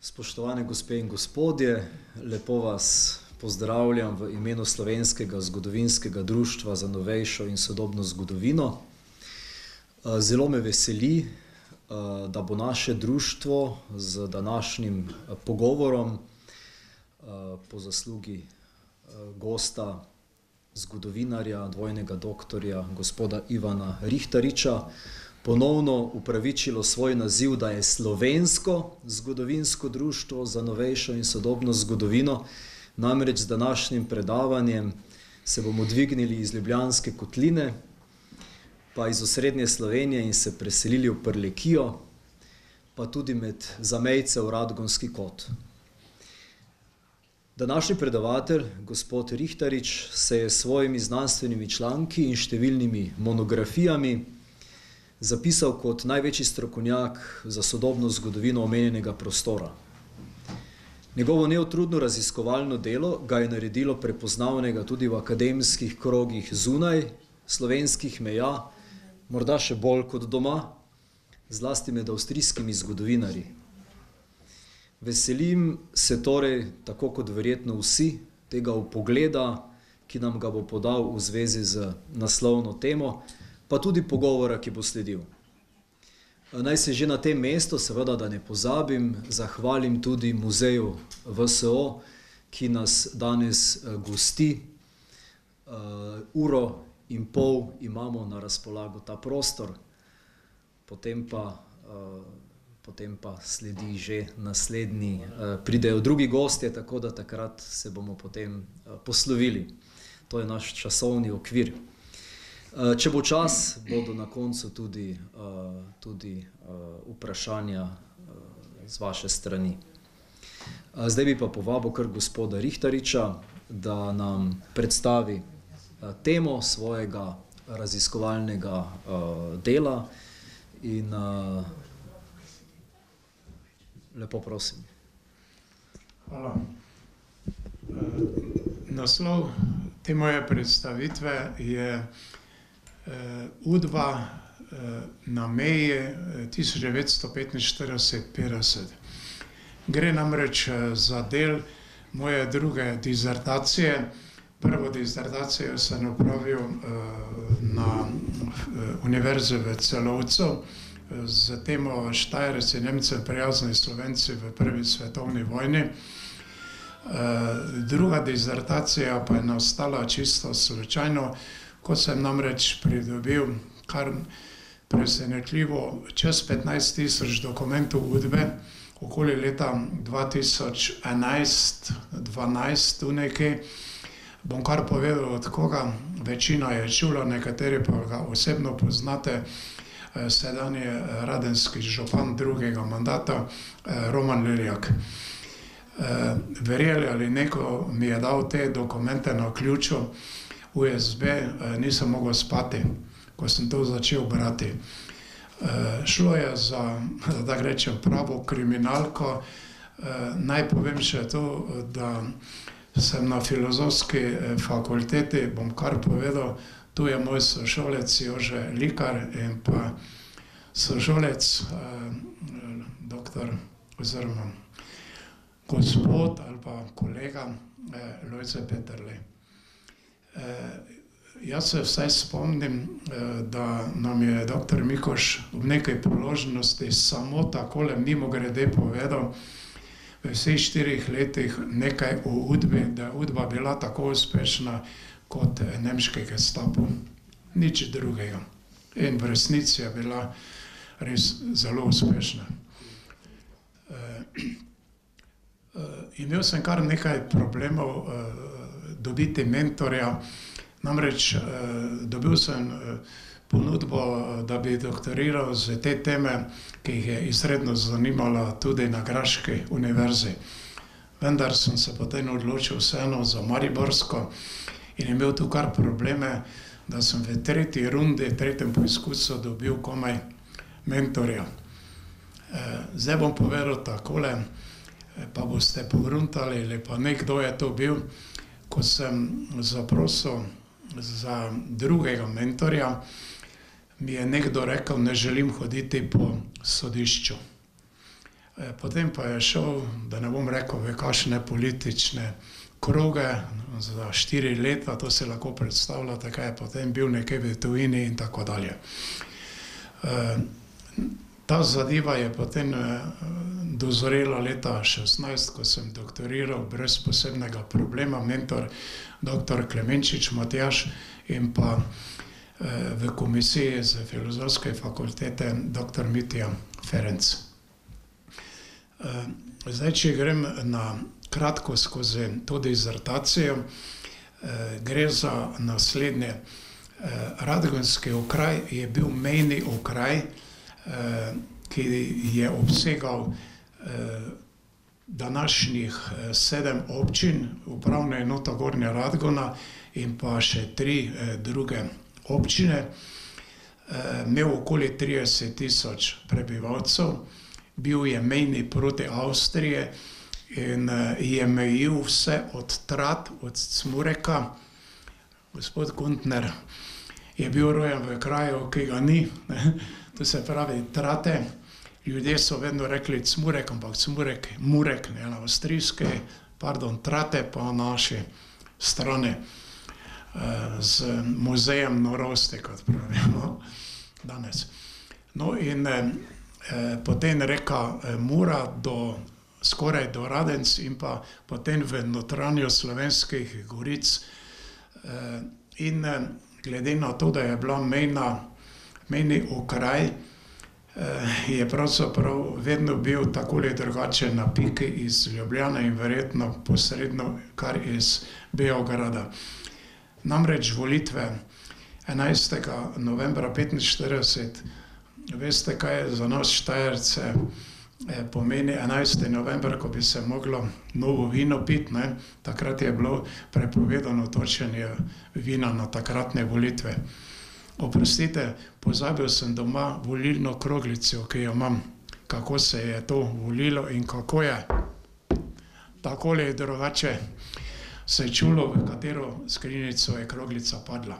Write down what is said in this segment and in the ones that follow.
Spoštovane gospe in gospodje, lepo vas pozdravljam v imenu Slovenskega zgodovinskega društva za novejšo in sodobno zgodovino. Zelo me veseli, da bo naše društvo z današnjim pogovorom po zaslugi gosta, zgodovinarja, dvojnega doktorja, gospoda Ivana Rihtariča, ponovno upravičilo svoj naziv, da je Slovensko zgodovinsko društvo za novejšo in sodobno zgodovino. Namreč z današnjim predavanjem se bomo dvignili iz Ljubljanske kotline, pa iz osrednje Slovenije in se preselili v Prlekijo, pa tudi med zamejce v Radgonski kot. Današnji predavatelj, gospod Rihtarič, se je s svojimi znanstvenimi članki in številnimi monografijami zapisal kot največji strokovnjak za sodobno zgodovino omenjenega prostora. Njegovo neutrudno raziskovalno delo ga je naredilo prepoznavnega tudi v akademskih krogih zunaj slovenskih meja, morda še bolj kot doma, zlasti med avstrijskimi zgodovinarji. Veselim se torej, tako kot verjetno vsi, tega vpogleda, ki nam ga bo podal v zvezi z naslovno temo, pa tudi pogovora, ki bo sledil. Naj se že na tem mestu, seveda da ne pozabim, zahvalim tudi muzeju VSO, ki nas danes gosti. Uro in pol imamo na razpolago ta prostor, potem pa sledi že naslednji, pridejo drugi gostje, tako da takrat se bomo potem poslovili. To je naš časovni okvir. Če bo čas, bodo na koncu tudi vprašanja z vaše strani. Zdaj bi pa povabil kar gospoda Rihtariča, da nam predstavi temo svojega raziskovalnega dela in lepo prosim. Hvala. Naslov te moje predstavitve je Udba na meji 1945-50. Gre namreč za del moje druge dizertacije. Prvo dizertacijo sem opravil na Univerzi v Celovcu z temo Štajerci, Nemci, prijazni Slovenci v prvi svetovni vojni. Druga dizertacija pa je nastala čisto slučajno, ko sem namreč pridobil kar presenetljivo čez 15.000 dokumentov Udbe, okoli leta 2011-12 tu nekaj. Bom kar povedal od koga, večina je čula, nekateri pa ga osebno poznate, sedanji radenski župan drugega mandata, Roman Leljak. Verjeli ali neko mi je dal te dokumente na ključu USB, nisem mogel spati, ko sem to začel brati. Šlo je za, da rečem, pravo kriminalko. Naj povem še to, da sem na filozofski fakulteti, bom kar povedal, tu je moj sošolec Jože Likar in pa sošolec doktor oziroma gospod ali pa kolega Lojze Peterle. Jaz se vsaj spomnim, da nam je doktor Mikoš v nekaj priložnosti samo takole mimogrede povedal v vseh 4 letih nekaj o Udbi, da je Udba bila tako uspešna kot nemški Gestapo. Nič drugega. In v resnici je bila res zelo uspešna. Imel sem kar nekaj problemov dobiti mentorja, namreč dobil sem ponudbo, da bi doktoriral z te teme, ki jih je izredno zanimala tudi na Graški univerzi. Vendar sem se potem odločil vseeno za mariborsko in imel tu kar probleme, da sem v tretji rundi, tretjem poizkusu dobil komaj mentorja. Zdaj bom povedal takole, pa boste pogruntali, ali pa nekdo je to bil, ko sem zaprosil za drugega mentorja, mi je nekdo rekel, ne želim hoditi po sodišču. Potem pa je šel, da ne bom rekel, v kakšne politične kroge za 4 leta, to se lahko predstavljate, kaj je potem bil nekje v tujini in tako dalje. Ta zadeva je potem dozorela leta 16, ko sem doktoriral brez posebnega problema, mentor dr. Klemenčič Matjaž in pa v komisiji z Filozofske fakultete dr. Mitja Ferenc. Zdaj, če grem na kratko skozi to dizertacijo, gre za naslednje. Radgonski okraj je bil mejni okraj, ki je obsegal današnjih 7 občin, upravna enota Gornja Radgona in pa še 3 druge občine. Imel okoli 30 tisoč prebivalcev, bil je mejni proti Avstriji in je mejil vse od Trat, od Cmureka. Gospod Kuntner je bil rojen v kraju, ki ga ni, to se pravi Trate. Ljudje so vedno rekli Cmurek, ampak Cmurek, Murek, ne, na avstrijski, pardon, Trate pa na naši strani z muzejem norosti, kot pravimo danes. No in potem reka Mura skoraj do Radenc in pa potem v notranjo Slovenskih goric. In glede na to, da je bila mejni okraj, je pravzaprav vedno bil tako ali drugače na piki iz Ljubljane in verjetno posredno kar iz Beograda. Namreč volitve 11. novembra 1945, veste, kaj je za nas Štajerce pomeni 11. november, ko bi se moglo novo vino piti, ne? Takrat je bilo prepovedano točenje vina na takratne volitve. Oprostite, pozabil sem doma volilno kroglico, ki jo imam, kako se je to volilo in kako je takole drugače se čulo, v katero skrinjico je kroglica padla.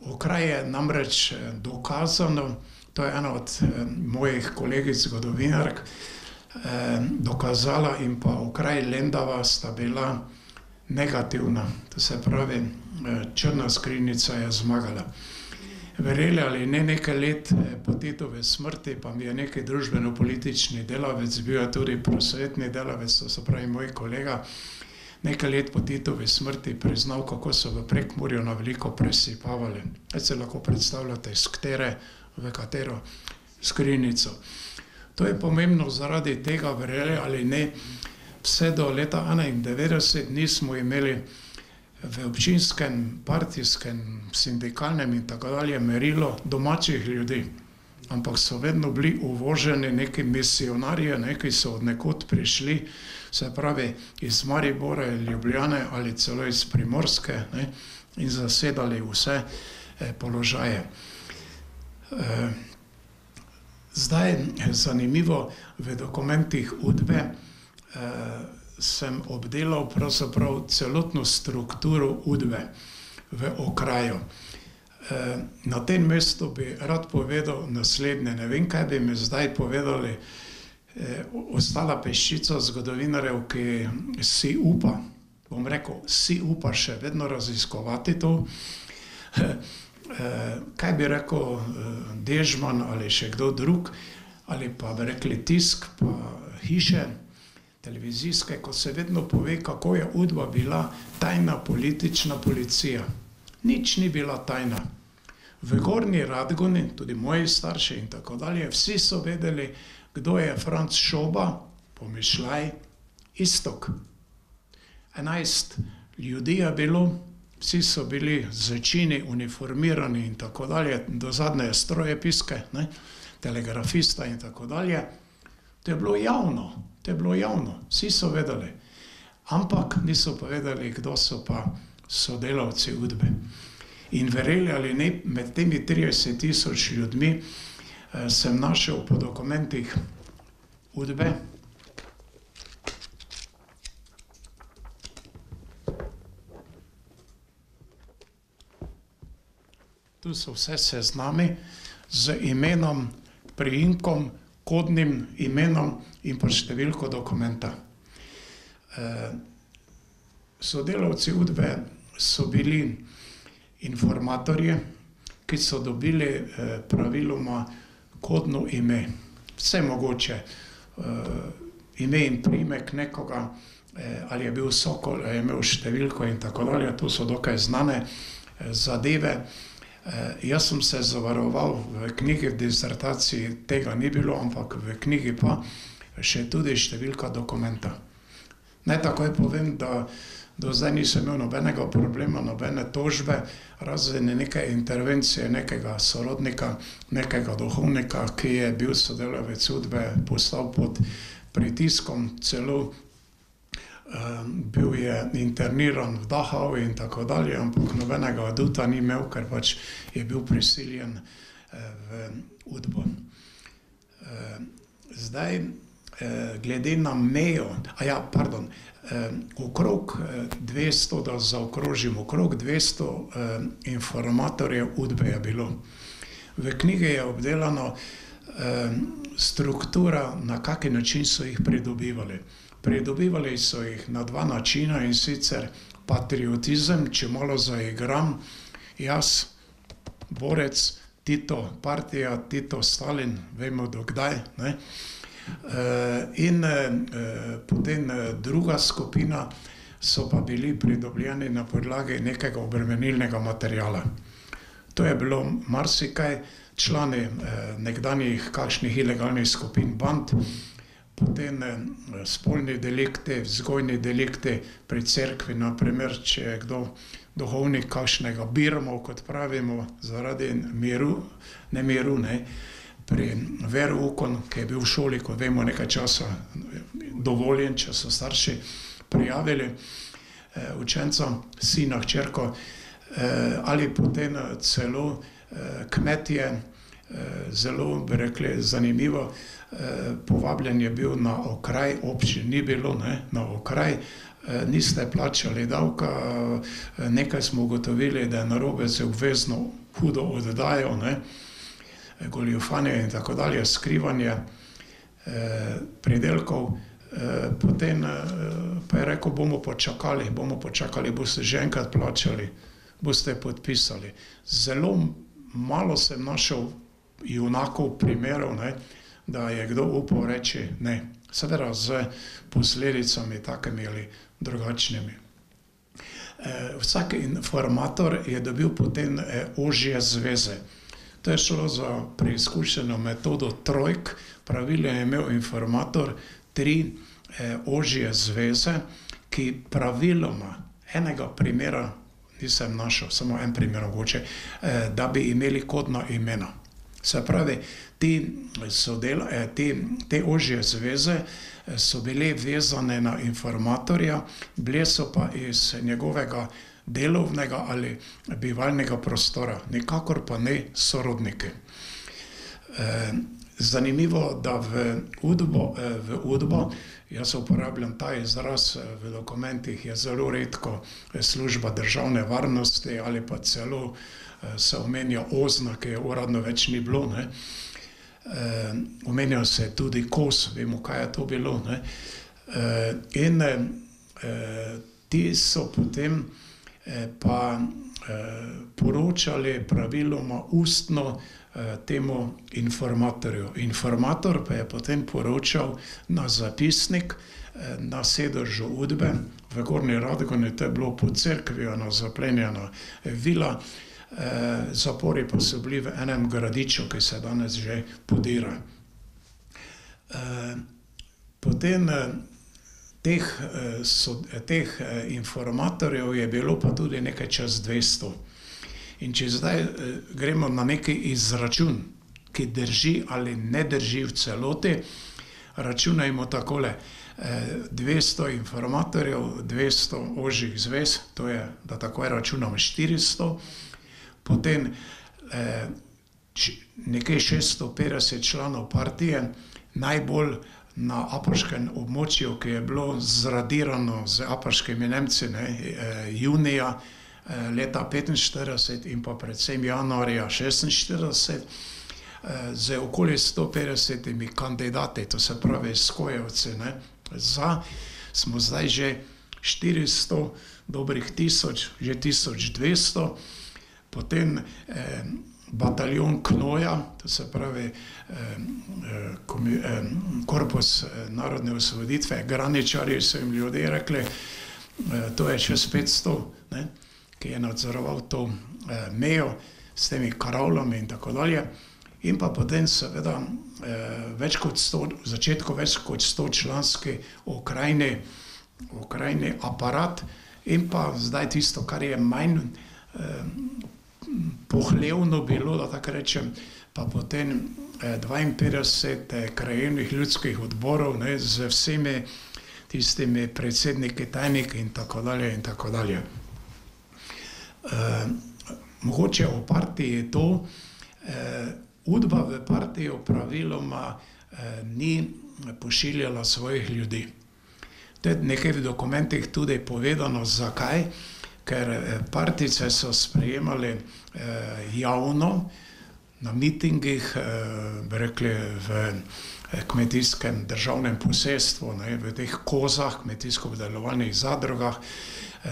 Okraj je namreč dokazano, to je ena od mojih kolegic zgodovinark dokazala, in pa okraj Lendava sta bila negativna, to se pravi, črna skrinjica je zmagala. Verjeli ali ne, nekaj let po Titovi smrti pa mi je neki družbeno-politični delavec, bil je tudi prosvetni delavec, to se pravi moj kolega, nekaj let po Titovi smrti priznal, kako so v Prekmurju na veliko presipavali. Zdaj se lahko predstavljate, iz katere v katero skrinjico. To je pomembno zaradi tega, verjeli ali ne, vse do leta 1991 nismo imeli v občinskem, partijskem, sindikalnem in tako dalje merilo domačih ljudi, ampak so vedno bili uvoženi neki misionarji, ki so od nekod prišli, se pravi iz Maribora, Ljubljane ali celo iz Primorske, ne, in zasedali vse položaje. Zdaj, zanimivo, v dokumentih Udbe sem obdelal pravzaprav celotno strukturo Udbe v okraju. Na tem mestu bi rad povedal naslednje, ne vem, kaj bi mi zdaj povedali ostala peščica zgodovinarjev, ki si upa, bom rekel, si upa še vedno raziskovati to. Kaj bi rekel Dežman ali še kdo drug, ali pa bi rekli tisk, pa hiše televizijske, ko se vedno pove, kako je Udba bila tajna politična policija. Nič ni bila tajna. V Gornji Radgoni, tudi moji starši in tako dalje, vsi so vedeli, kdo je Franc Šoba, pomišljaj, Iztok. 11 ljudi je bilo, vsi so bili začini, uniformirani in tako dalje, do zadnje strojepiske, ne, telegrafista in tako dalje. To je bilo javno, vsi so vedeli. Ampak niso pa vedeli, kdo so pa sodelavci Udbe. In verjeli ali ne, med temi 30 tisoč ljudmi sem našel po dokumentih Udbe tu so vse seznami z imenom, priimkom, kodnim imenom in pa številko dokumenta. Sodelavci UDBE so bili informatorji, ki so dobili praviloma kodno ime. Vse mogoče, ime in priimek nekoga, ali je bil Sokol, ali je imel številko in tako dalje, to so dokaj znane zadeve. Jaz sem se zavaroval v knjigi, v disertaciji tega ni bilo, ampak v knjigi pa še tudi številka dokumenta. Naj takoj povem, da do zdaj nisem imel nobenega problema, nobene tožbe, razen neke intervencije nekega sorodnika, nekega duhovnika, ki je bil sodelavec UDBE, postal pod pritiskom, celo bil je interniran v Dachau in tako dalje, ampak nobenega aduta ni imel, ker pač je bil prisiljen v UDBO. Zdaj, glede na mejo, okrog 200, da zaokrožim, okrog 200 informatorjev UDBE je bilo. V knjigi je obdelano struktura, na kaki način so jih pridobivali. Pridobivali so jih na dva načina, in sicer patriotizem, če malo zaigram, jaz, borec, Tito, partija, Tito, Stalin, vemo do kdaj, ne? In potem druga skupina so pa bili pridobljeni na podlagi nekega obremenilnega materijala. To je bilo marsikaj, člani nekdanjih kakšnih ilegalnih skupin band, potem spolni delikti, vzgojni delikti pri cerkvi, naprimer, če je kdo duhovnik kakšnega birmov, kot pravimo, zaradi miru, pri veroukon, ki je bil v šoli, ko vemo nekaj časa dovoljen, če so starši prijavili učenca, sina, hčerko, ali potem celo kmetje, zelo, bi rekli, zanimivo, povabljen je bil na okraj, občin ni bilo, na okraj, niste plačali davka, nekaj smo ugotovili, da je narobe, se obvezno hudo oddajo, goljufanje in tako dalje, skrivanje pridelkov, potem pa je rekel, bomo počakali, boste že enkrat plačali, boste podpisali. Zelo malo sem našel junakov primerov, da je kdo upal reči ne, seveda z posledicami takimi ali drugačnimi. Vsak informator je dobil potem ožje zveze. To je šlo za preizkušeno metodo trojk, pravilno je imel informator 3 ožje zveze, ki praviloma, enega primera nisem našel, samo en primer mogoče, da bi imeli kodna imena. Se pravi, te ožje zveze so bile vezane na informatorja, bile so pa iz njegovega delovnega ali bivalnega prostora, nikakor pa ne sorodniki. Zanimivo, da v UDBO, jaz uporabljam ta izraz v dokumentih, je zelo redko služba državne varnosti ali pa celo se omenja OZNA, ki je uradno več ni bilo, omenja se tudi KOS, vemo, kaj je to bilo, in ti so potem pa poročali praviloma ustno temu informatorju. Informator pa je potem poročal na zapisnik na sedežu UDBE v Gornji Radgoni, to je bilo pod cerkvijo, zaplenjena vila, zapori pa so bili v enem gradiču, ki se danes že podira. Potem teh informatorjev je bilo pa tudi nekaj čez 200. In če zdaj gremo na neki izračun, ki drži ali ne drži v celoti, računajmo takole, 200 informatorjev, 200 ožjih zvez, to je, da takoj računam, 400, potem nekaj 650 članov partije, najbolj na apaškem območju, ki je bilo zradirano z apaškimi Nemci, junija leta 1945 in pa predvsem januarja 1946, z okoli 150 kandidati, to se pravi skojevci, ne, smo zdaj že 400, dobrih 1000, že 1200, potem bataljon Knoja, to se pravi korpus narodne osvoboditve, graničarji so jim ljudje rekli, to je čez 500, ne, ki je nadzoroval to mejo s temi karavlami in tako dalje. In pa potem seveda več kot 100, v začetku več kot 100 članski okrajni aparat in pa zdaj tisto, kar je manj pohlevno bilo, da tako rečem, pa potem 52 krajevnih ljudskih odborov, ne, z vsemi tistimi predsedniki, tajniki in tako dalje in tako dalje. Mogoče v partiji je to, Udba v partijo praviloma ni pošiljala svojih ljudi. To je nekaj v dokumentih tudi povedano, zakaj, ker partijce so sprejemali javno na mitingih, bi rekli v kmetijskem državnem posestvu, ne, v teh kozah, kmetijsko-obdelovalnih zadrugah,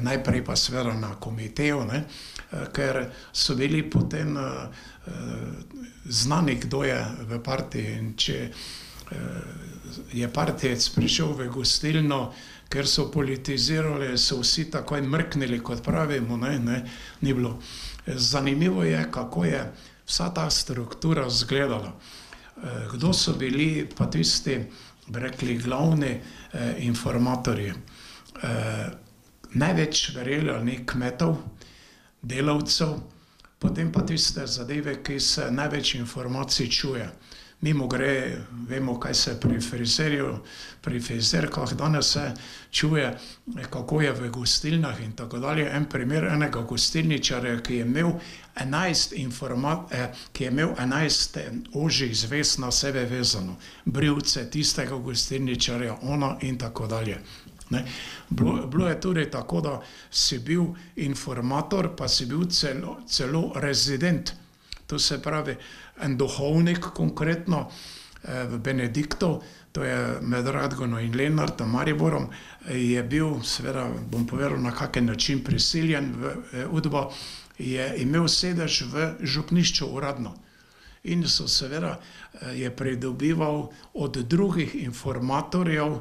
najprej pa seveda na komiteju, ne, ker so bili potem znani, kdo je v partiji, in če je partijec prišel v gostilno, ker so politizirali, so vsi takoj mrknili, kot pravimo, ne, ni bilo. Zanimivo je, kako je vsa ta struktura izgledala. Kdo so bili pa tisti, bi rekli, glavni informatorji. Največ verjeli kmetov, delavcev, potem pa tiste zadeve, ki se največ informacij čuje. Mimo gre, vemo, kaj se pri frizerkah danes se čuje, kako je v gostilnah in tako dalje. En primer enega gostilničarja, ki je imel 11 ožjih zvez na sebe vezano. Brivce tistega gostilničarja, ona in tako dalje. Ne. Bilo je tudi tako, da si bil informator, pa si bil celo rezident. To se pravi, en duhovnik konkretno v Benediktu, to je med Radgono in Lenartom, Mariborom, je bil, seveda bom povedal na kakšen način prisiljen v Udbo, je imel sedež v župnišču uradno. In so seveda je pridobival od drugih informatorjev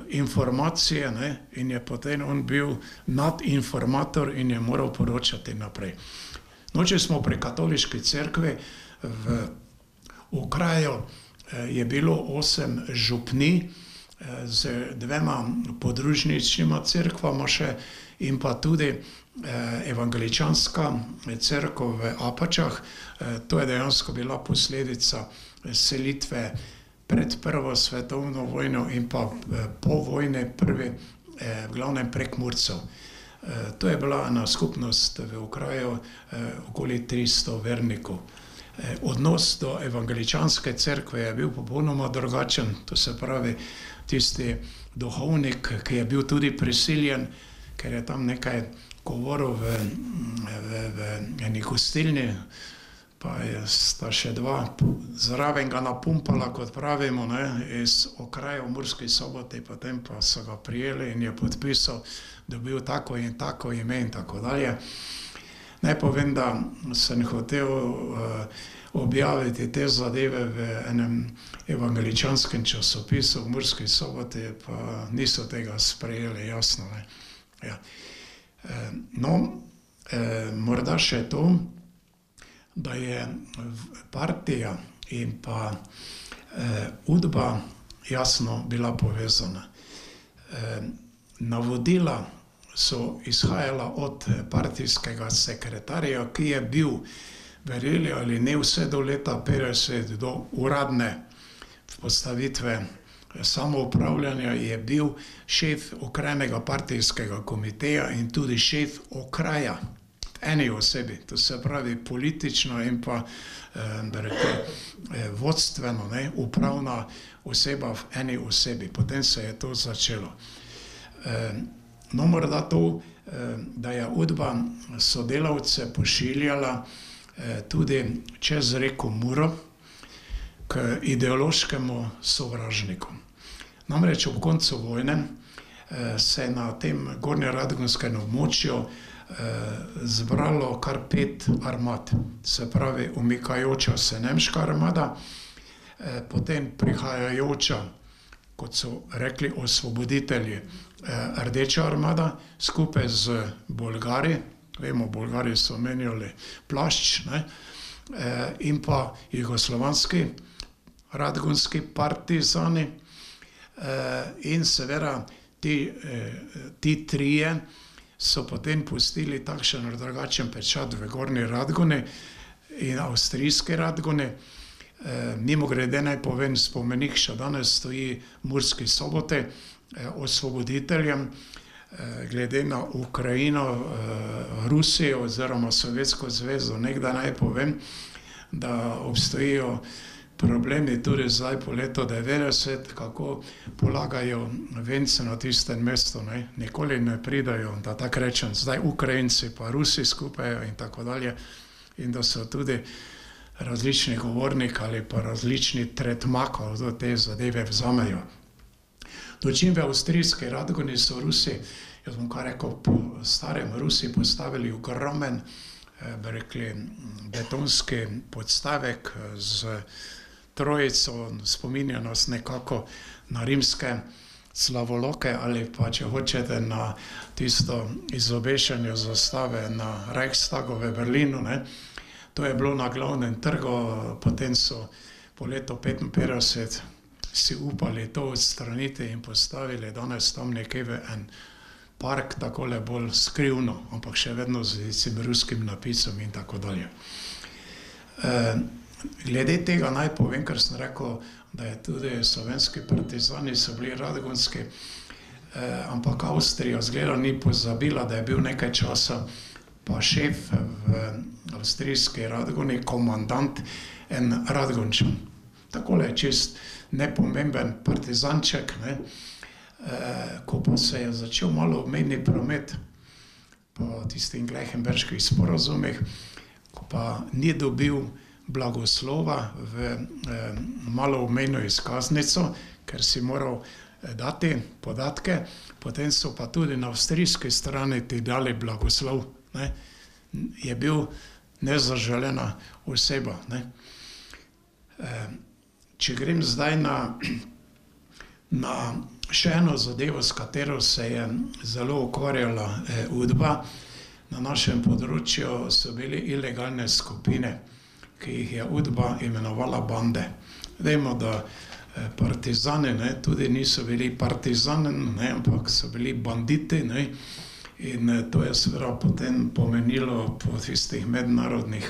informacije, ne, in je potem on bil nadinformator in je moral poročati naprej. No, če smo pri katoliški cerkvi, v kraju je bilo 8 župnij z 2 podružničnima cerkvama še in pa tudi evangeličanska cerkev v Apačah. To je dejansko bila posledica selitve pred Prvo svetovno vojno in pa po vojni v glavnem Prekmurcev. To je bila ena skupnost v okraju okoli 300 vernikov. Odnos do evangeličanske cerkve je bil popolnoma drugačen, to se pravi tisti duhovnik, ki je bil tudi prisiljen, ker je tam nekaj govoril v eni gostilni, pa sta še 2 zraven ga napumpala, kot pravimo, ne, iz okraja v Murski Soboti, potem pa so ga prijeli in je podpisal, dobil tako in tako ime in tako dalje. Naj povem, da sem hotel objaviti te zadeve v enem evangeličanskem časopisu v Murski Soboti, pa niso tega sprejeli, jasno, ne. Ja. No, morda še to, da je partija in pa Udba jasno bila povezana. Navodila so izhajala od partijskega sekretarja, ki je bil, verjeli ali ne, vse do leta 50, do uradne postavitve samoupravljanja, je bil šef okrajnega partijskega komiteja in tudi šef okraja. Eni osebi, to se pravi politično in pa vodstveno, ne, upravna oseba v eni osebi. Potem se je to začelo. No, morda to, da je Udba sodelavce pošiljala tudi čez reko Muro, k ideološkemu sovražniku. Namreč ob koncu vojne se je na tem gornjeradgonskem območju zbralo kar 5 armad, se pravi umikajoča se nemška armada, potem prihajajoča, kot so rekli osvoboditelji, rdeča armada, skupaj z Bolgari, vemo, Bolgari so menjali plašč, ne, in pa jugoslovanski radgonski partizani, in seveda ti trije so potem pustili takšen ali drugačen pečat v Gornji Radgoni in avstrijski Radgoni. Mimogrede naj povem, spomenik še danes stoji v Murski Soboti osvoboditeljem. Glede na Ukrajino, Rusijo oziroma Sovjetsko zvezo, nekdaj naj povem, da obstojijo problemi tudi zdaj po letu 90, kako polagajo vence na tistem mestu, ne? Nikoli ne pridajo, da tako rečem, zdaj Ukrajinci pa Rusi skupaj in tako dalje, in da so tudi različni govorniki ali pa različni tretma, ko te zadeve vzamejo. Dočim v avstrijski Radgoni so Rusi, jaz bom kar rekel, po starem Rusi postavili ogromen, bi rekli, betonski podstavek z trojico, spominja nas nekako na rimske slavoloke ali pa, če hočete, na tisto izobešanje zastave na Reichstagu v Berlinu, ne. To je bilo na glavnem trgu, potem so po letu 1955 si upali to odstraniti in postavili danes tam nekje v en park, takole bolj skrivno, ampak še vedno z tem ruskim napisom in tako dalje. Glede tega naj povem, ker sem rekel, da je tudi slovenski partizani so bili radgonski, ampak Avstrija zgleda ni pozabila, da je bil nekaj časa pa šef v avstrijski Radgoni, komandant, en Radgončan. Takole čist nepomemben partizanček, ne. Ko pa se je začel malo obmejni promet po tistih Gleichenberških sporazumih, ko pa ni dobil blagoslova v malo obmejno izkaznico, ker si moral dati podatke, potem so pa tudi na avstrijski strani ti dali blagoslov, ne. Je bil nezaželena oseba, ne. Če grem zdaj na še eno zadevo, s katero se je zelo ukvarjala UDBA, na našem področju so bili ilegalne skupine, ki jih je UDBA imenovala bande. Vemo, da partizani, ne, tudi niso bili partizani, ne, ampak so bili banditi, ne, in to je seveda potem pomenilo po tistih mednarodnih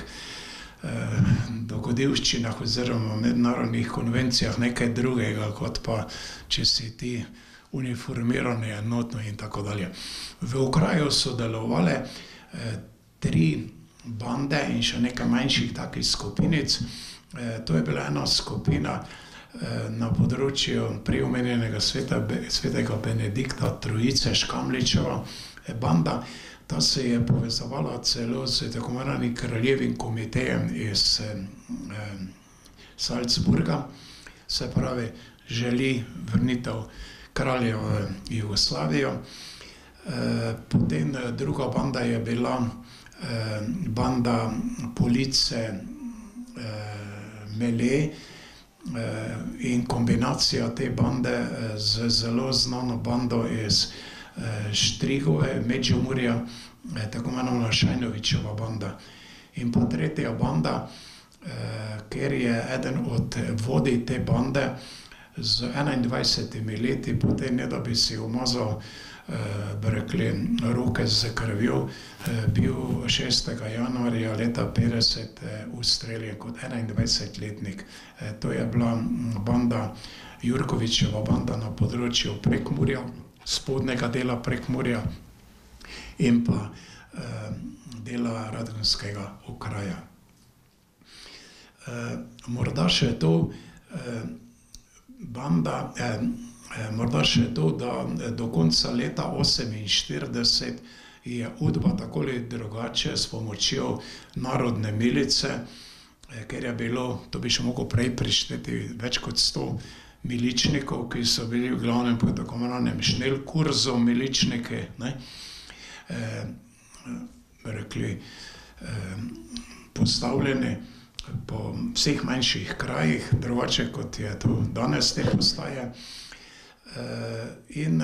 dogodivščinah oziroma mednarodnih konvencijah nekaj drugega, kot pa če si ti uniformirani enotno in tako dalje. V okraju so delovale 3 bande in še nekaj manjših takih skupinic. To je bila ena skupina na področju preomenjenega svetega Benedikta Trojice Škamličeva banda. Ta se je povezovala celo s tako imenovanim kraljevim komitejem iz Salzburga, se pravi, želi vrnitev kralja v Jugoslavijo. Potem druga banda je bila banda Police Mele in kombinacija te bande z zelo znano bando iz Štrigove, Međimurja, tako imenovana Šajnovićeva banda. In pa tretja banda, ker je eden od vodij te bande z 21 leti, potem ne da bi si umazal, bi rekli, roke z krvjo, bil 6. januarja leta 50 ustreljen kot 21-letnik. To je bila banda, Jurkovićeva banda na področju Prekmurja, spodnjega dela Prekmurja in pa dela radgonskega okraja. Morda še to, morda še to, da do konca leta 1948 je UDBA tako ali drugače s pomočjo narodne milice ker je bilo, to bi še mogel prej prišteti, več kot 100 miličnikov, ki so bili v glavnem po tako imenovanem šnelkurzu miličniki, ne, rekli, postavljeni po vseh manjših krajih, drugače kot je to danes te postaje. In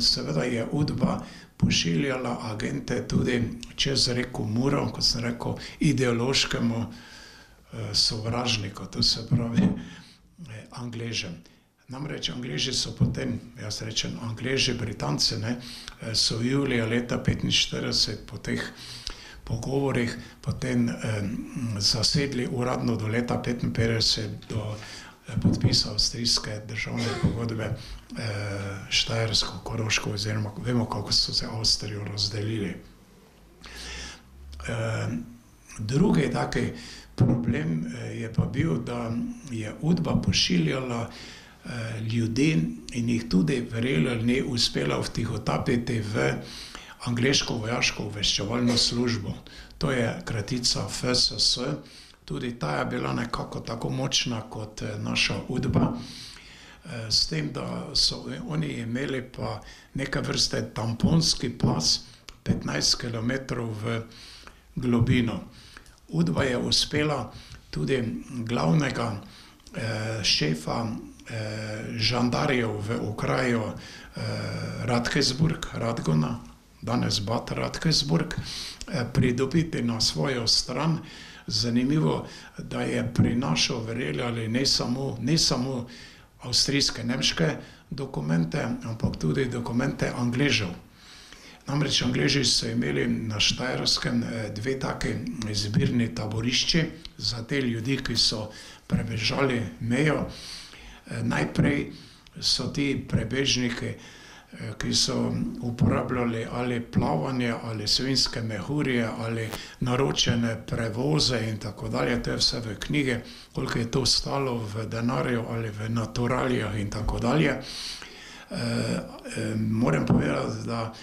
seveda je UDBA pošiljala agente tudi čez reko Muro, kot sem rekel, ideološkemu sovražniku, to se pravi Angležem. Namreč Angleži so potem, jaz rečem Angleži, Britanci, ne, so julija leta 1945 po teh pogovorih potem zasedli uradno do leta 1955 do podpisa avstrijske državne pogodbe Štajersko, Koroško, oziroma vemo, kako so se Avstrijo razdelili. Drugi taki problem je pa bil, da je UDBA pošiljala ljudi in jih tudi, verjeli ali ne, uspela vtihotapiti v angleško vojaško obveščevalno službo. To je kratica FSS. Tudi ta je bila nekako tako močna kot naša UDBA, s tem, da so oni imeli pa neke vrste tamponski pas 15 km v globino. UDBA je uspela tudi glavnega šefa žandarjev v okraju Radkersburg, Radgona, danes Bad Radkersburg, pridobiti na svojo stran. Zanimivo, da je prinašal, verjeli ali ne samo avstrijske, nemške dokumente, ampak tudi dokumente Angležev. Namreč Angleži so imeli na Štajerskem dve taki zbirni taborišči za te ljudi, ki so prebežali mejo. Najprej so ti prebežniki, ki so uporabljali ali plavanje, ali svinjske mehurje, ali naročene prevoze in tako dalje. To je vse v knjige, koliko je to stalo v denarju ali v naturalijah in tako dalje. Moram povedati, da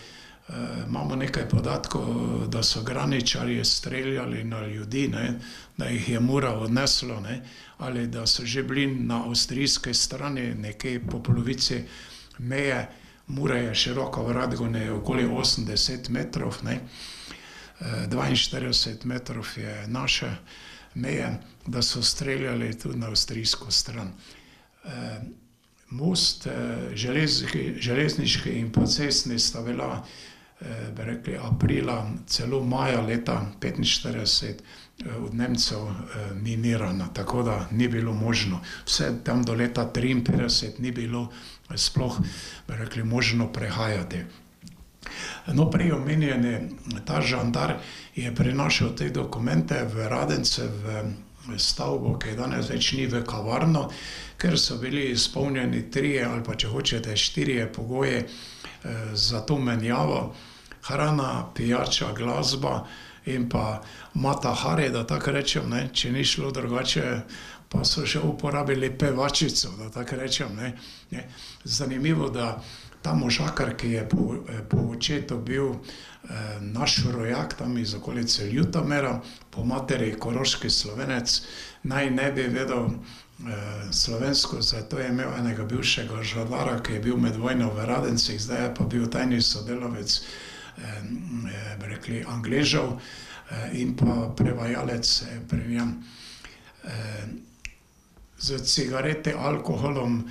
imamo nekaj podatkov, da so graničarji streljali na ljudi, ne, da jih je Mura odneslo, ne, ali da so že bili na avstrijski strani nekje po polovici meje. Mura je široka v Radgoni okoli 80 metrov, ne, 42 metrov je naše meje, da so streljali tudi na avstrijsko stran. Most železniški in pa cestni sta bila, bi rekli, aprila, celo maja leta 1945 od Nemcev minirana, tako da ni bilo možno. Vse tam do leta 1953 ni bilo sploh, bi rekli, možno prehajati. No, prej omenjeni ta žandar je prinašal te dokumente v Radence, v stavbo, ki danes več ni, v kavarno, ker so bili izpolnjeni 3 ali pa, če hočete, 4 pogoje za to menjavo: hrana, pijača, glasba in pa Mata Hari, da tako rečem, ne, če ni šlo drugače, pa so še uporabili pevačico, da tako rečem, ne. Zanimivo, da ta možakar, ki je po očetu bil naš rojak tam iz okolice Ljutomera, po materi koroški Slovenec, naj ne bi vedel slovensko, zato je imel enega bivšega žandara, ki je bil med vojno v Radencih, zdaj je pa bil tajni sodelavec, bi rekli, Angležev in pa prevajalec pri njem. Z cigarete, alkoholom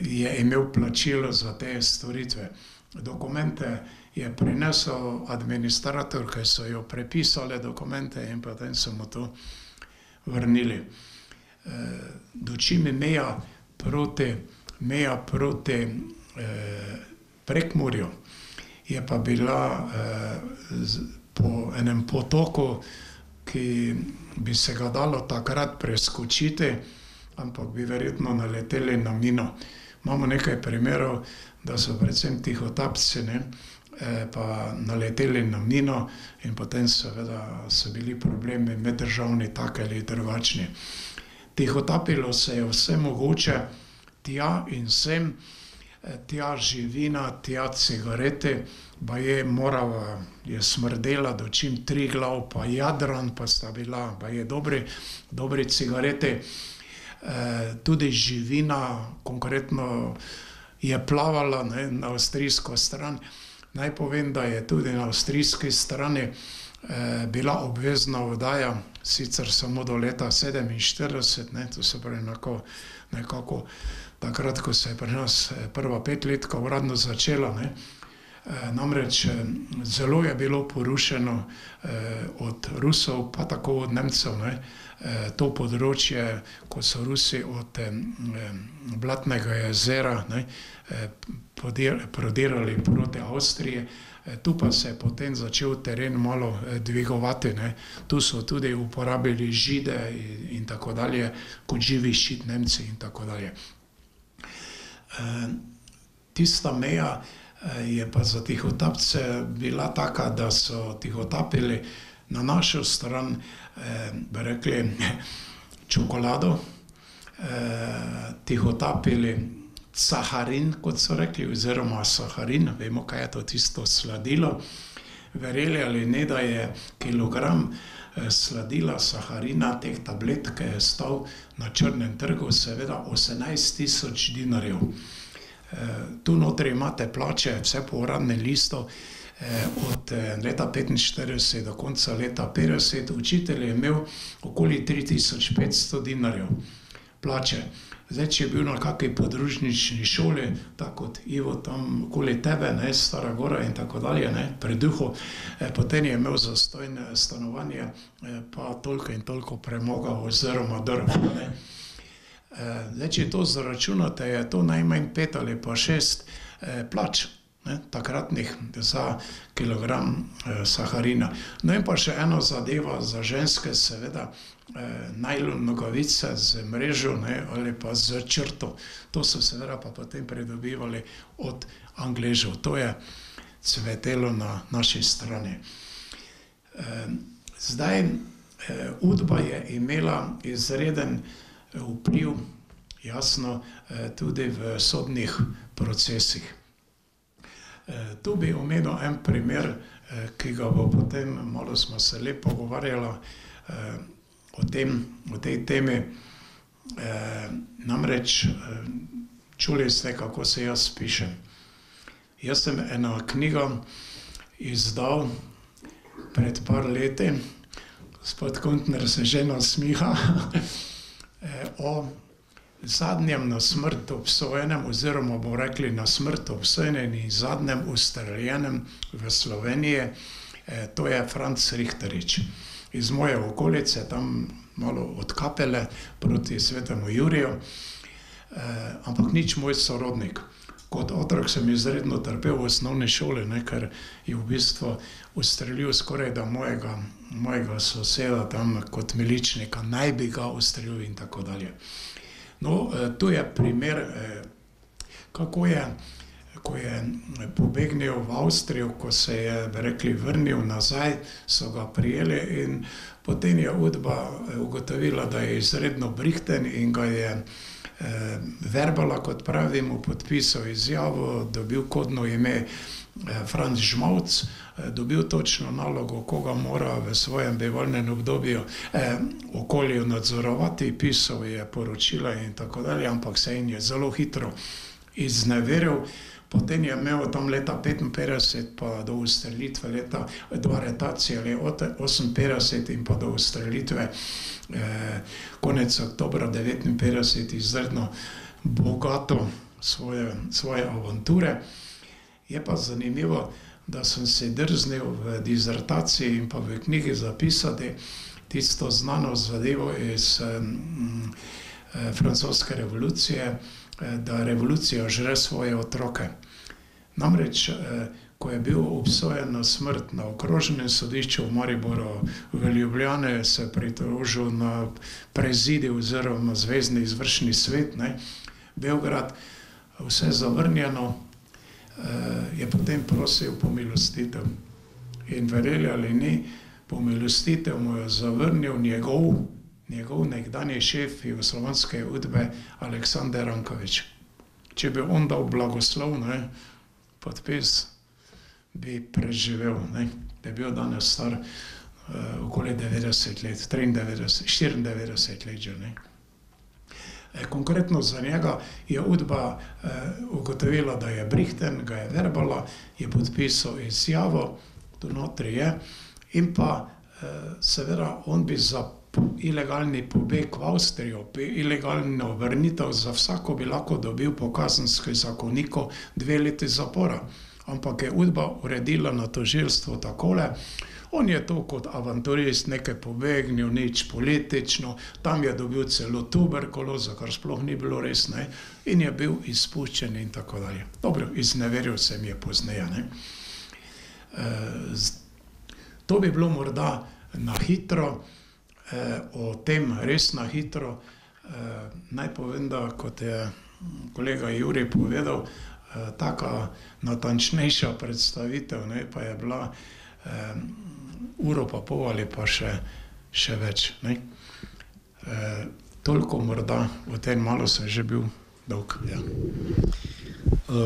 je imel plačilo za te storitve. Dokumente je prinesel administrator, ki so jo prepisali dokumente in potem so mu to vrnili. Dočim meja proti Prekmurju je pa bila po enem potoku, ki bi se ga dalo takrat preskočiti, ampak bi verjetno naleteli na mino. Imamo nekaj primerov, da so predvsem tihotapci, ne, pa naleteli na mino in potem seveda so bili problemi meddržavni taki ali drugačni. Tihotapilo se je vse mogoče tja in sem, tja živina, tja cigarete, baje Morava je smrdela, dočim Triglav, pa Jadran, pa sta bila baje dobri cigarete. Tudi živina, konkretno je plavala, ne, na avstrijsko stran. Naj povem, da je tudi na avstrijski strani bila obvezna oddaja, sicer samo do leta 1947, ne, to se pravi nekako takrat, ko se je pri nas prva petletka uradno začela, ne. Namreč zelo je bilo porušeno od Rusov, pa tako od Nemcev, ne, to področje, ko so Rusi od Blatnega jezera, ne, prodirali proti Avstriji. Tu pa se je potem začel teren malo dvigovati, ne. Tu so tudi uporabili Žide in tako dalje, kot živi ščit Nemci in tako dalje. Tista meja je pa za tihotapce bila taka, da so tihotapili na našo stran, bi rekli, čokolado, tihotapili saharin, kot so rekli, oziroma saharin, vemo, kaj je to tisto sladilo. Verjeli ali ne, da je kilogram sladila saharina, teh tabletk, je stal na črnem trgu seveda 18.000 dinarjev. Tu notri imate plače, vse po uradnem listu, od leta 1945 do konca leta 1950. Učitelj je imel okoli 3.500 dinarjev plače. Zdaj, če je bil na kakšni podružnični šoli, tako kot Ivo tam okoli tebe, ne, Stara Gora in tako dalje, ne, pri Duhu, potem je imel zastojne stanovanje, pa toliko in toliko premoga oziroma drv, ne. Zdaj, če to zaračunate, je to najmanj 5 ali pa 6 plač, ne, takratnih za kilogram saharina. No in pa še ena zadeva za ženske, seveda, najlon nogavice z mrežo, ne, ali pa z črto. To so seveda pa potem pridobivali od Angležev. To je cvetelo na naši strani. Zdaj, Udba je imela izreden vpliv, jasno, tudi v sodnih procesih. Tu bi omenil en primer, ki ga bo potem, malo smo se lepo pogovarjali o tej temi. Namreč, čuli ste, kako se jaz pišem. Jaz sem eno knjigo izdal pred par leti, gospod Kuntner se že nasmiha, o zadnjem na smrt obsojenem, oziroma bomo rekli na smrt obsojenem in zadnjem ustreljenem v Sloveniji, to je Franc Rihterič. Iz moje okolice, tam malo od Kapele proti Svetemu Juriju, ampak nič moj sorodnik. Kot otrok sem izredno trpel v osnovni šoli, ne, ker je v bistvu ustrelil skoraj da mojega soseda tam kot miličnika, naj bi ga ustrelil in tako dalje. No, tu je primer, kako je, ko je pobegnil v Avstrijo, ko se je, bi rekli, vrnil nazaj, so ga prijeli in potem je Udba ugotovila, da je izredno brihten in ga je verbala, kot pravimo, podpisal izjavo, dobil kodno ime Franc Žmavc, dobil točno nalogo, koga mora v svojem bivalnem obdobju okolju nadzorovati, pisal je poročila in tako dalje, ampak se je zelo hitro izneveril. Potem je imel tam leta 1955 pa do ustrelitve do aretacije leta 1958 in pa do ustrelitve konec oktobra 1959 izredno bogato svoje avanture. Je pa zanimivo, da sem se drznil v dizertaciji in pa v knjigi zapisati tisto znano zadevo iz francoske revolucije, da revolucija žre svoje otroke. Namreč, ko je bil obsojen na smrt na okrožnem sodišču v Mariboru, v Ljubljani, se pritožil na prezidij oziroma zvezni izvršni svet, ne, Beograd, vse zavrnjeno, je potem prosil pomilostitev. In verjeli ali ni, pomilostitev mu je zavrnil njegov nekdanji šef jugoslovanske Udbe Aleksander Ranković. če bi on dal blagoslov, ne, podpis, bi preživel, ne, bi bil danes star okoli 90 let, 93, 94 let že, ne. Konkretno za njega je Udba ugotovila, da je brihten, ga je verbala, je podpisal izjavo, tu notri je, in pa seveda on bi za ilegalni pobeg v Avstrijo, ilegalno vrnitev za vsako bi lahko dobil po kazenskem zakoniku 2 leti zapora. Ampak je Udba uredila na tožilstvu takole, on je to kot avanturist nekaj pobegnil, nič politično, tam je dobil celo tuberkulozo, kar sploh ni bilo res, ne, in je bil izpuščen in tako dalje. Dobro, izneveril se mi je pozneje, ne. To bi bilo morda na hitro, o tem res na hitro. Naj povem, da kot je kolega Jurij povedal, taka natančnejša predstavitev, ne, pa je bila uro pa pol ali pa še več, ne. Toliko morda o tem, malo sem že bil dolg, ja.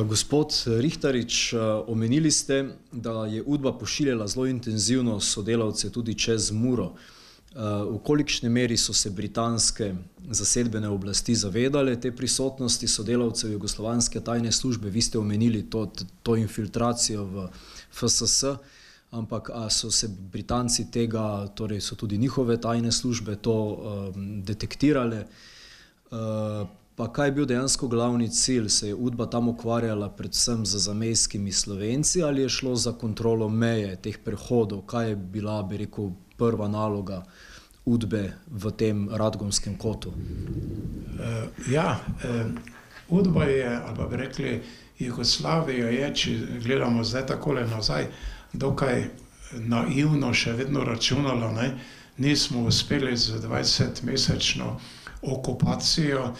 Gospod Rihtarič, omenili ste, da je Udba pošiljala zelo intenzivno sodelavce tudi čez Muro. V kolikšni meri so se britanske zasedbene oblasti zavedale te prisotnosti sodelavcev jugoslovanske tajne službe? Vi ste omenili to infiltracijo v FSS, ampak a so se Britanci tega, torej so tudi njihove tajne službe to detektirale? Pa kaj je bil dejansko glavni cilj? Se je Udba tam ukvarjala predvsem z zamejskimi Slovenci ali je šlo za kontrolo meje, teh prehodov? Kaj je bila, bi rekel, prva naloga Udbe v tem Radgonskem kotu? Udba je, ali pa bi rekli, Jugoslavija je, če gledamo zdaj takole nazaj, dokaj naivno še vedno računala, ne. Nismo uspeli z 20-mesečno okupacijo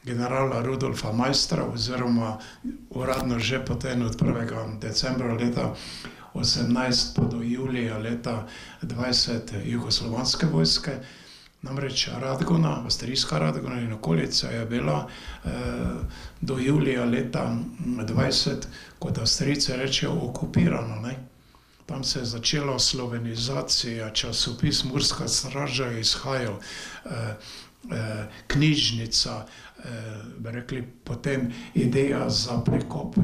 generala Rudolfa Maistra oziroma uradno že potem od 1. decembra leta 18 pa do julija leta 20 jugoslovanske vojske. Namreč Radgona, avstrijska Radgona in okolica je bila do julija leta 20, kot Avstrijci rečejo, okupirana, ne. Tam se je začela slovenizacija, časopis Murska straža je izhajal, knjižnica, bi rekli, potem ideja za prekop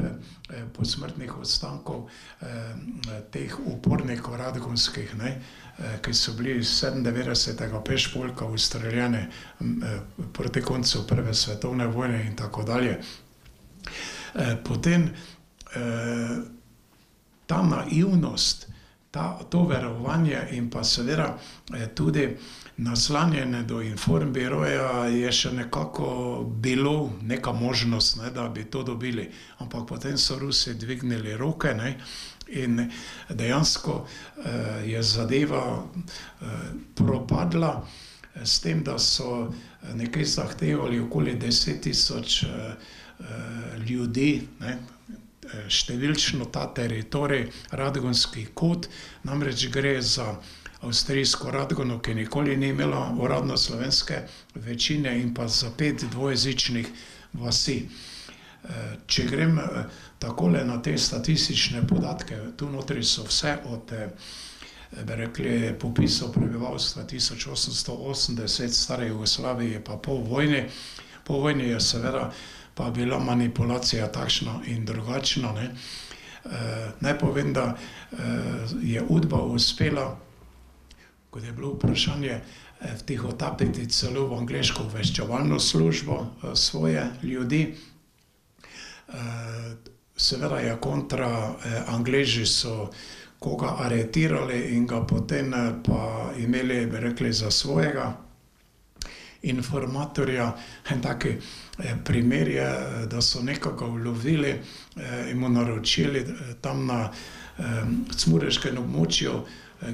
posmrtnih ostankov teh upornikov radgonskih, ne, ki so bili iz 97. pešpoljka ustreljene proti koncu Prve svetovne vojne in tako dalje. Potem ta naivnost, to verovanje in pa seveda tudi naslanjene do informbiroja je še nekako bilo neka možnost, ne, da bi to dobili. Ampak potem so Rusi dvignili roke, ne, in dejansko je zadeva propadla s tem, da so nekaj zahtevali okoli 10 000 ljudi, ne, številčno ta teritorij, Radgonski kot, namreč gre za avstrijsko Radgono, ki nikoli ni imela uradno slovenske večine in pa za 5 dvojezičnih vasi. Če grem takole na te statistične podatke, tu notri so vse od, bi rekli, popisov prebivalstva 1880, stare Jugoslavije pa po vojni. Po vojni je seveda pa bila manipulacija takšna in drugačna, ne. Naj povem, da je Udba uspela, kot je bilo vprašanje, vtihotapiti celo v angleško obveščevalno službo svoje ljudi. Seveda je kontra, Angleži so koga aretirali in ga potem pa imeli, bi rekli, za svojega informatorja. En taki primer je, da so nekoga ulovili in mu naročili tam na cmureškem območju,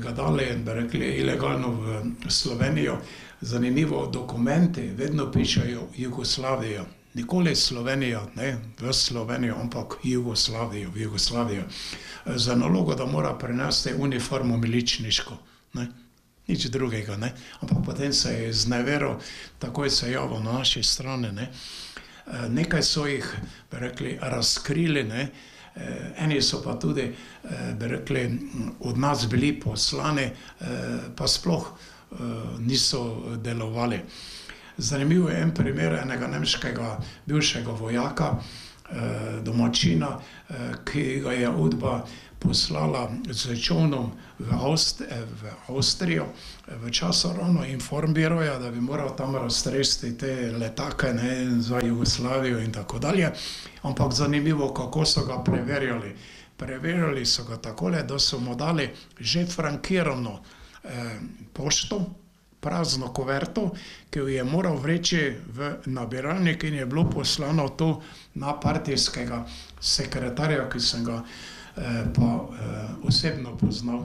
ga dali, bi rekli, ilegalno v Slovenijo. Zanimivo, dokumenti vedno pišejo Jugoslavijo. Nikoli Slovenija, ne, v Slovenijo, ampak Jugoslavijo, v Jugoslavijo. Za nalogo, da mora prinesti uniformo miličniško, ne. Nič drugega, ne. Ampak potem se je izneveril, takoj se je javil na naši strani, ne. nekaj so jih, bi rekli, razkrili, ne. Eni so pa tudi, bi rekli, od nas bili poslani, pa sploh niso delovali. Zanimiv je en primer enega nemškega bivšega vojaka, domačina, ki ga je UDBA poslala z čolnom v Avstrijo, v času ravno informbiroja, da bi moral tam raztresti te letake, ne, za Jugoslavijo in tako dalje. Ampak zanimivo, kako so ga preverjali. Preverjali so ga takole, da so mu dali že frankirano pošto, prazno kuverto, ki jo je moral vreči v nabiralnik in je bilo poslano to na partijskega sekretarja, ki sem ga pa osebno poznal.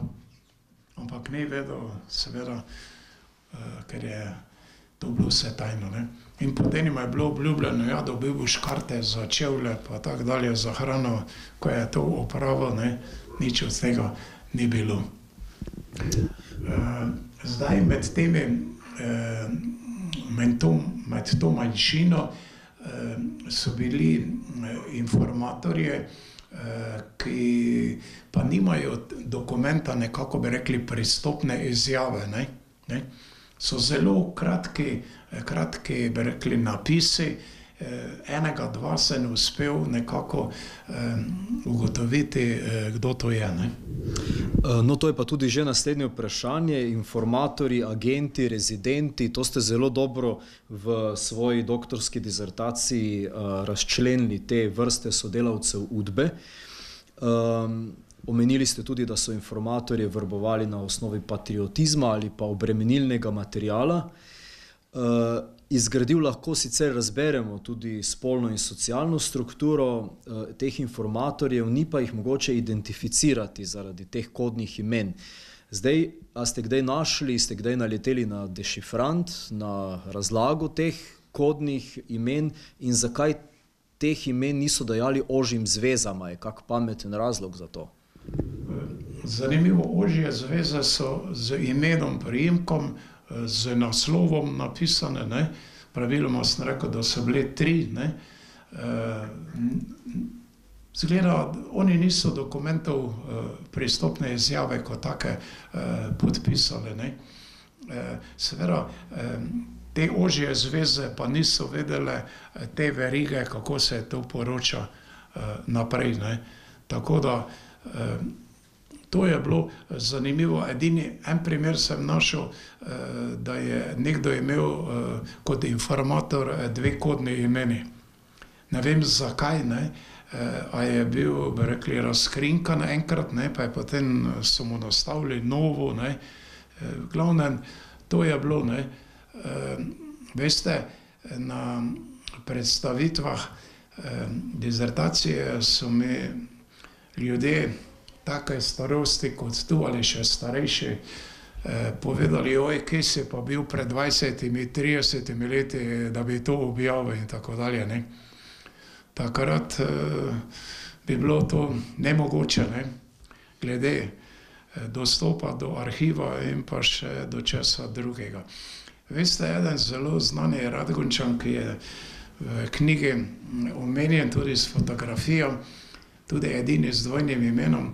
Ampak ne vedel, seveda, ker je to bilo vse tajno, ne. In potem jim je bilo obljubljeno, ja, dobil boš karte za čevlje, pa tako dalje, za hrano, ko je to opravil, ne, nič od tega ni bilo. Zdaj med temi, med to manjšino so bili informatorji, ki pa nimajo dokumenta, nekako bi rekli, pristopne izjave, ne. So zelo kratki, bi rekli, napisi, enega, dva sem uspel nekako ugotoviti, kdo to je, ne. No, to je pa tudi že naslednje vprašanje. Informatorji, agenti, rezidenti, to ste zelo dobro v svoji doktorski disertaciji razčlenili te vrste sodelavcev UDBE. Omenili ste tudi, da so informatorje vrbovali na osnovi patriotizma ali pa obremenilnega materiala. Iz gradiv lahko sicer razberemo tudi spolno in socialno strukturo teh informatorjev, ni pa jih mogoče identificirati zaradi teh kodnih imen. Zdaj, a ste kdaj našli, ste kdaj naleteli na dešifrant, na razlago teh kodnih imen in zakaj teh imen niso dajali ožjim zvezama? Je kak pameten razlog za to? Zanimivo, ožje zveze so z imenom, priimkom, z naslovom napisane, ne. Praviloma sem rekel, da so bile 3, ne. Zgleda, oni niso dokumentov pristopne izjave kot take podpisali, ne. Seveda, te ožje zveze pa niso vedele te verige, kako se to poroča naprej, ne. Tako da to je bilo zanimivo. Edini en primer sem našel, da je nekdo imel kot informator 2 kodni imeni. Ne vem zakaj, ne, a je bil, bi rekli, razkrinkan enkrat, ne, pa je potem so mu nastavili novo, ne. V glavnem, to je bilo, ne. Veste, na predstavitvah dizertacije so mi ljudje take starosti kot tu ali še starejši povedali, oj, kje si pa bil pred 20, 30 leti, da bi to objavil in tako dalje, ne. Takrat bi bilo to nemogoče, ne, glede dostopa do arhiva in pa še do česa drugega. Veste, eden zelo znani Radgončan, ki je v knjigi omenjen tudi s fotografijo, tudi edini z dvojnim imenom,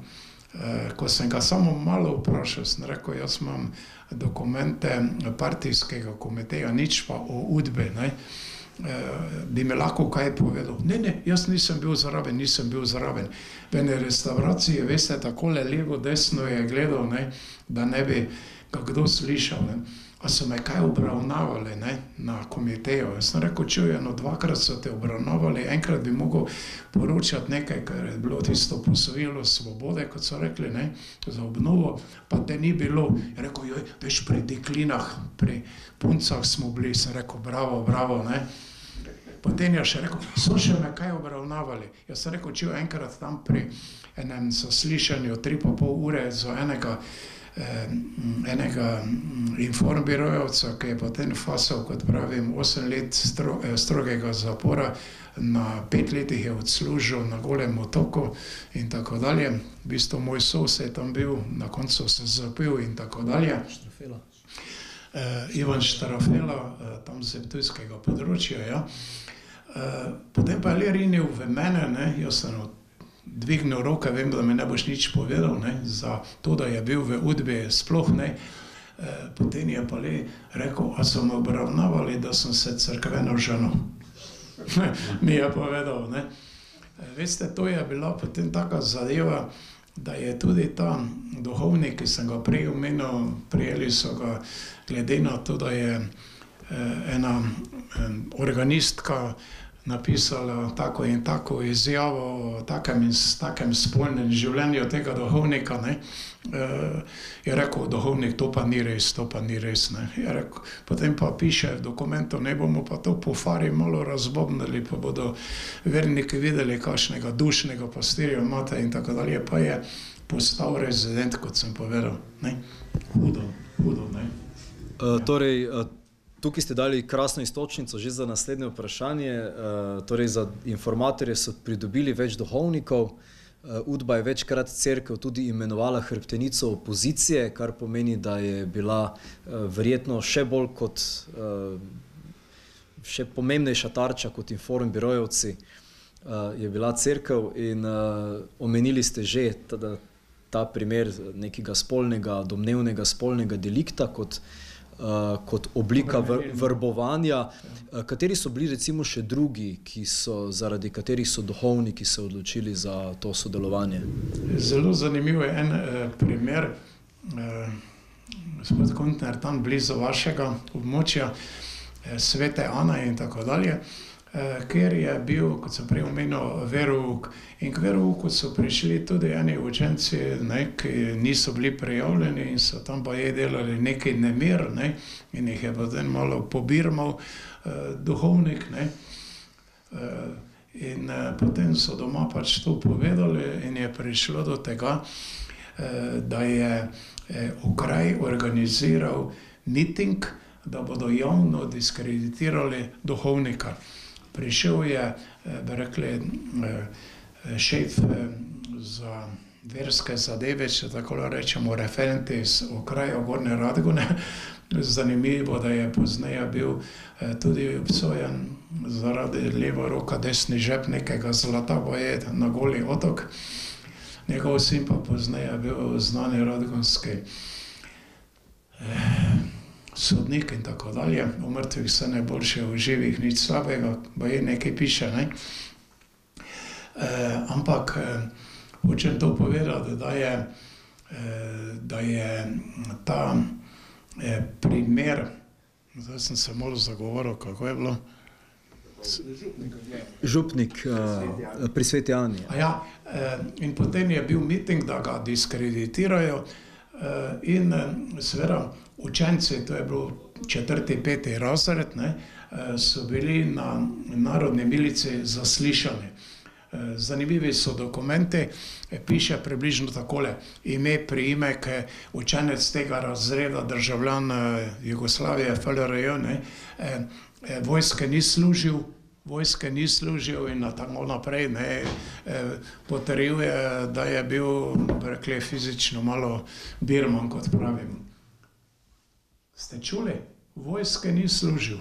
ko sem ga samo malo vprašal, sem rekel, jaz imam dokumente partijskega komiteja, nič pa o UDBE, ne, bi mi lahko kaj povedal. Ne, jaz nisem bil zraven. V eni restavraciji, veste, takole levo, desno je gledal, ne, da ne bi ga kdo slišal, ne. A so me kaj obravnavali, ne, na komiteju. Jaz sem rekel, čujeno, 2-krat so te obravnavali, enkrat bi mogel poročati nekaj, ker je bilo tisto posojilo svobode, kot so rekli, ne, za obnovo, pa te ni bilo. Je rekel, joj, veš, pri deklinah, pri puncah smo bili, sem rekel, bravo, ne. Potem je še rekel, so še me kaj obravnavali. Jaz sem rekel, čuj, enkrat tam pri enem zaslišanju 3,5 ure za enega informbirojevca, ki je potem fasal, kot pravim, 8 let strogega zapora, na 5 letih je odslužil na Golem otoku in tako dalje. V bistvu moj sosed tam bil, na koncu se zapil in tako dalje. Ivan Štarafela, tam z ptujskega področja, ja. Potem pa je le rinil v mene, ne, jaz sem dvignil roke, vem, da mi ne boš nič povedal, ne, za to, da je bil v udbi sploh, ne. Potem je pa le rekel, a so me obravnavali, da sem se cerkveno ženil. Mi je povedal, ne. Veste, to je bila potem taka zadeva, da je tudi ta duhovnik, ki sem ga prej omenil, prijeli so ga glede na to, da je ena organistka napisala tako in tako izjavo o takem spolnem življenju tega duhovnika, ne, je rekel duhovnik, to pa ni res, to pa ni res, ne. Je rekel, potem pa piše v dokumentu, ne bomo pa to po fari malo razbobnili, pa bodo verniki videli, kakšnega dušnega pastirja imate in tako dalje, pa je postal rezident, kot sem povedal, ne. Hudo, ne. Torej, tukaj ste dali krasno iztočnico že za naslednje vprašanje. Torej, za informatorje so pridobili več duhovnikov. Udba je večkrat cerkev tudi imenovala hrbtenico opozicije, kar pomeni, da je bila verjetno še bolj kot še pomembnejša tarča kot Inform birojevci, je bila cerkev in omenili ste že ta primer nekega domnevnega spolnega delikta kot oblika vrbovanja. Kateri so bili recimo še drugi, zaradi katerih so duhovniki se odločili za to sodelovanje? Zelo zanimiv je en primer, gospod Kuntner, tam blizu vašega območja, Svete Ane in tako dalje, kjer je bil, kot sem prej omenil, verouk. In k verouku so prišli tudi eni učenci, ne, ki niso bili prijavljeni in so tam pa delali neki nemir, ne, in jih je potem malo pobirmal duhovnik, ne. In potem so doma pač to povedali in je prišlo do tega, da je okraj organiziral miting, da bodo javno diskreditirali duhovnika. Prišel je, bi rekli, šef za verske zadeve, če tako rečemo, referent iz okraja Gornje Radgone. Zanimivo, da je pozneje bil tudi obsojen zaradi leva roka, desni žep nekega zlata, pa je na Goli otok. Njegov sin pa pozneje bil znani radgonski sodnik in tako dalje. O mrtvih vse najboljše, o živih nič slabega, pa je nekaj piše, ne. Ampak hočem to povedati, da je ta primer, zdaj sem se malo zagovoril, kako je bilo? Župnik pri Sveti Ani. Ja, in potem je bil miting, da ga diskreditirajo in seveda učenci, to je bilo 4., 5. razred, ne, so bili na narodni milici zaslišani. Zanimivi so dokumenti, piše približno takole: ime, priimek, učenec tega razreda, državljan Jugoslavije, FLRJ, ne, vojske ni služil in tako naprej, ne, potrjuje, da je bil, rekli, fizično malo birman, kot pravimo. Ste čuli? Vojske ni služil.